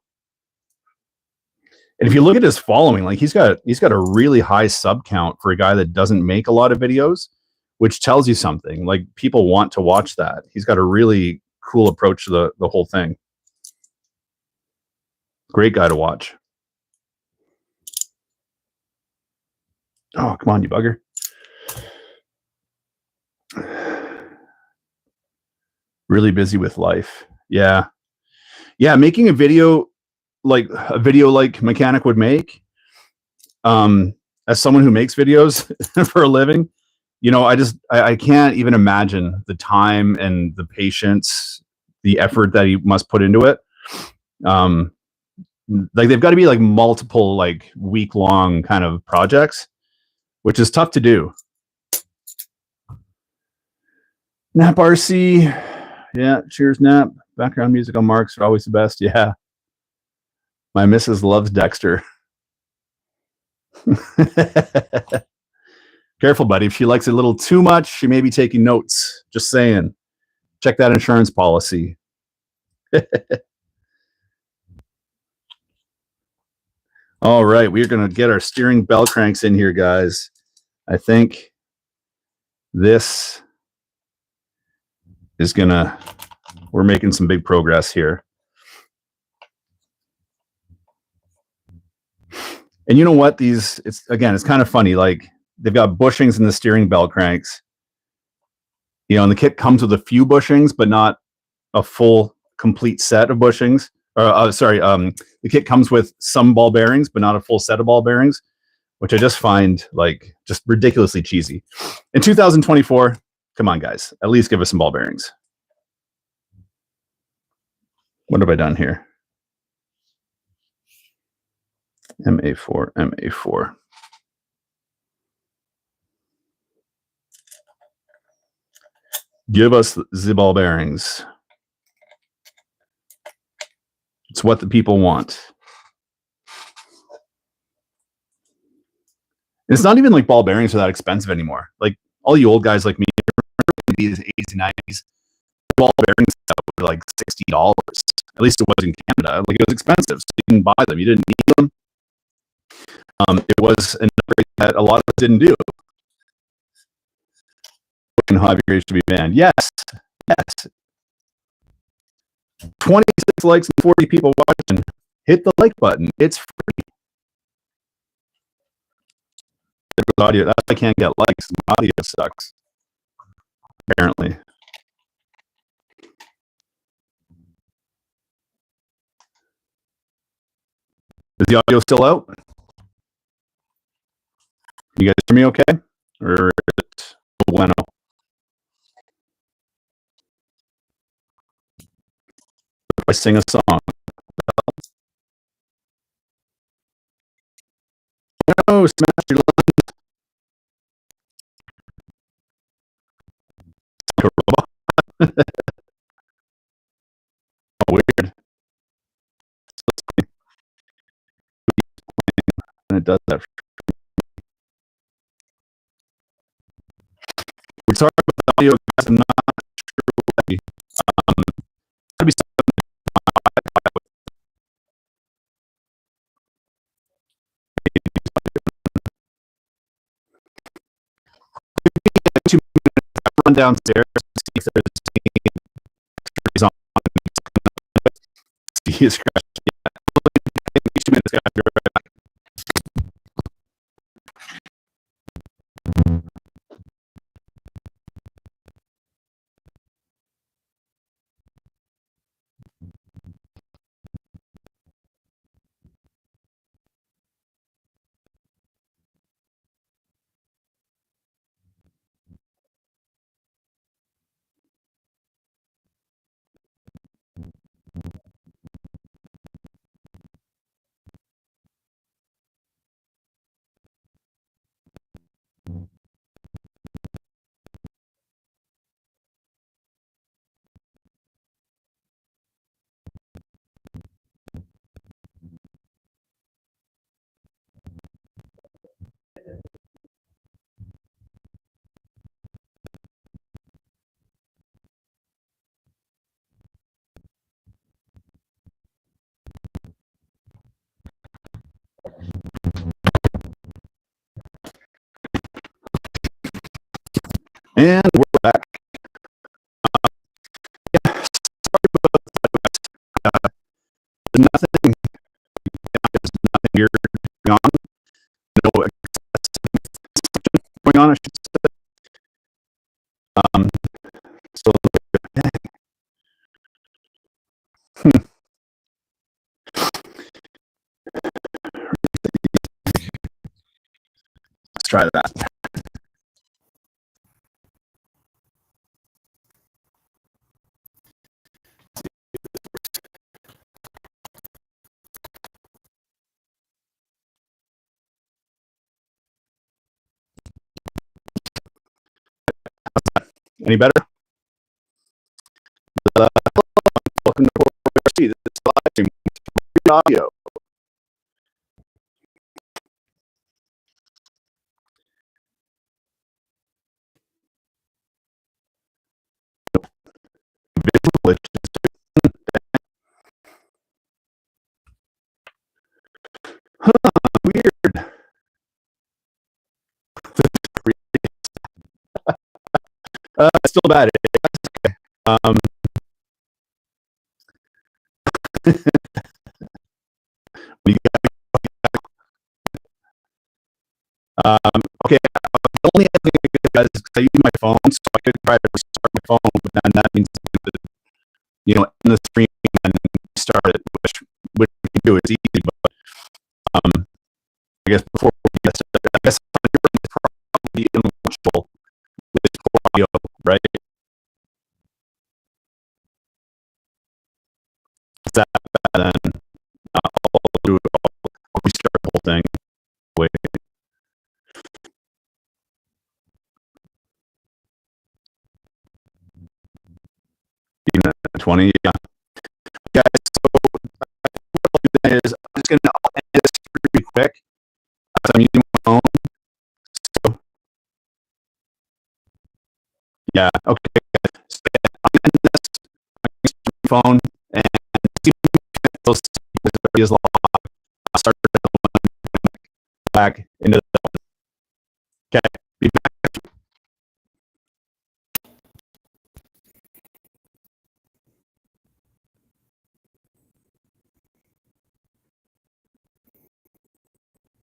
And if you look at his following, like he's got a really high sub count for a guy that doesn't make a lot of videos, which tells you something. Like people want to watch that. He's got a really cool approach to the whole thing. Great guy to watch. Oh, come on, you bugger. Really busy with life. Yeah. Yeah, making a video like Mechanic would make, as someone who makes videos for a living, you know, I can't even imagine the time and the patience, the effort that he must put into it. Like they've got to be like multiple like week long kind of projects, which is tough to do. Nap RC, yeah, cheers Nap. Background music on Marks are always the best. Yeah, my missus loves Dexter. Careful, buddy. If she likes it a little too much, she may be taking notes. Just saying. Check that insurance policy. All right, we're going to get our steering bell cranks in here, guys. I think this is we're making some big progress here. And you know what? It's kind of funny. Like they've got bushings in the steering bell cranks. You know, and the kit comes with a few bushings, but not a full complete set of bushings. The kit comes with some ball bearings, but not a full set of ball bearings, which I just find like just ridiculously cheesy. In 2024, come on, guys, at least give us some ball bearings. What have I done here? MA4, MA4. Give us the ball bearings. It's what the people want. It's not even like ball bearings are that expensive anymore. Like all you old guys like me, these 80s and 90s, ball bearings were like $60. At least it was in Canada. Like it was expensive, so you didn't buy them. You didn't need them. It was an upgrade that a lot of us didn't do. Hobby grades to be banned. Yes, yes. 26 likes and 40 people watching. Hit the like button. It's free. Audio. That's why I can't get likes. The audio sucks. Apparently. Is the audio still out? You guys hear me okay? Or is it bueno? If I sing a song. No, smash your robot. Oh, weird. And it does that. We're sorry about the audio, guys. I'm not sure why. Gotta be run downstairs to see if there's on. See his scratch. Yeah. 2 minutes, guys. And we're back. Yeah, sorry about that. There's nothing, there's nothing weird going on. No going on, I should say. So let's try that. Any better? Welcome to this live stream audio. Huh, weird. Still bad. Okay. Okay. The only thing I could do is I use my phone, so I could try to restart my phone, but then that means in the stream and start it, which we can do. It's easy, but I guess before we get started, I guess it's probably unwatchable with this poor audio, right? Is that bad? Then I'll restart the whole thing. Wait. Even at 20, yeah. Guys, so what I'll do is I'm just going to end this pretty quick. I'm using my phone. So, yeah, okay. So, I'm going to end this. I'm using my phone and see if those is long. I'll start back into the. Okay, be back.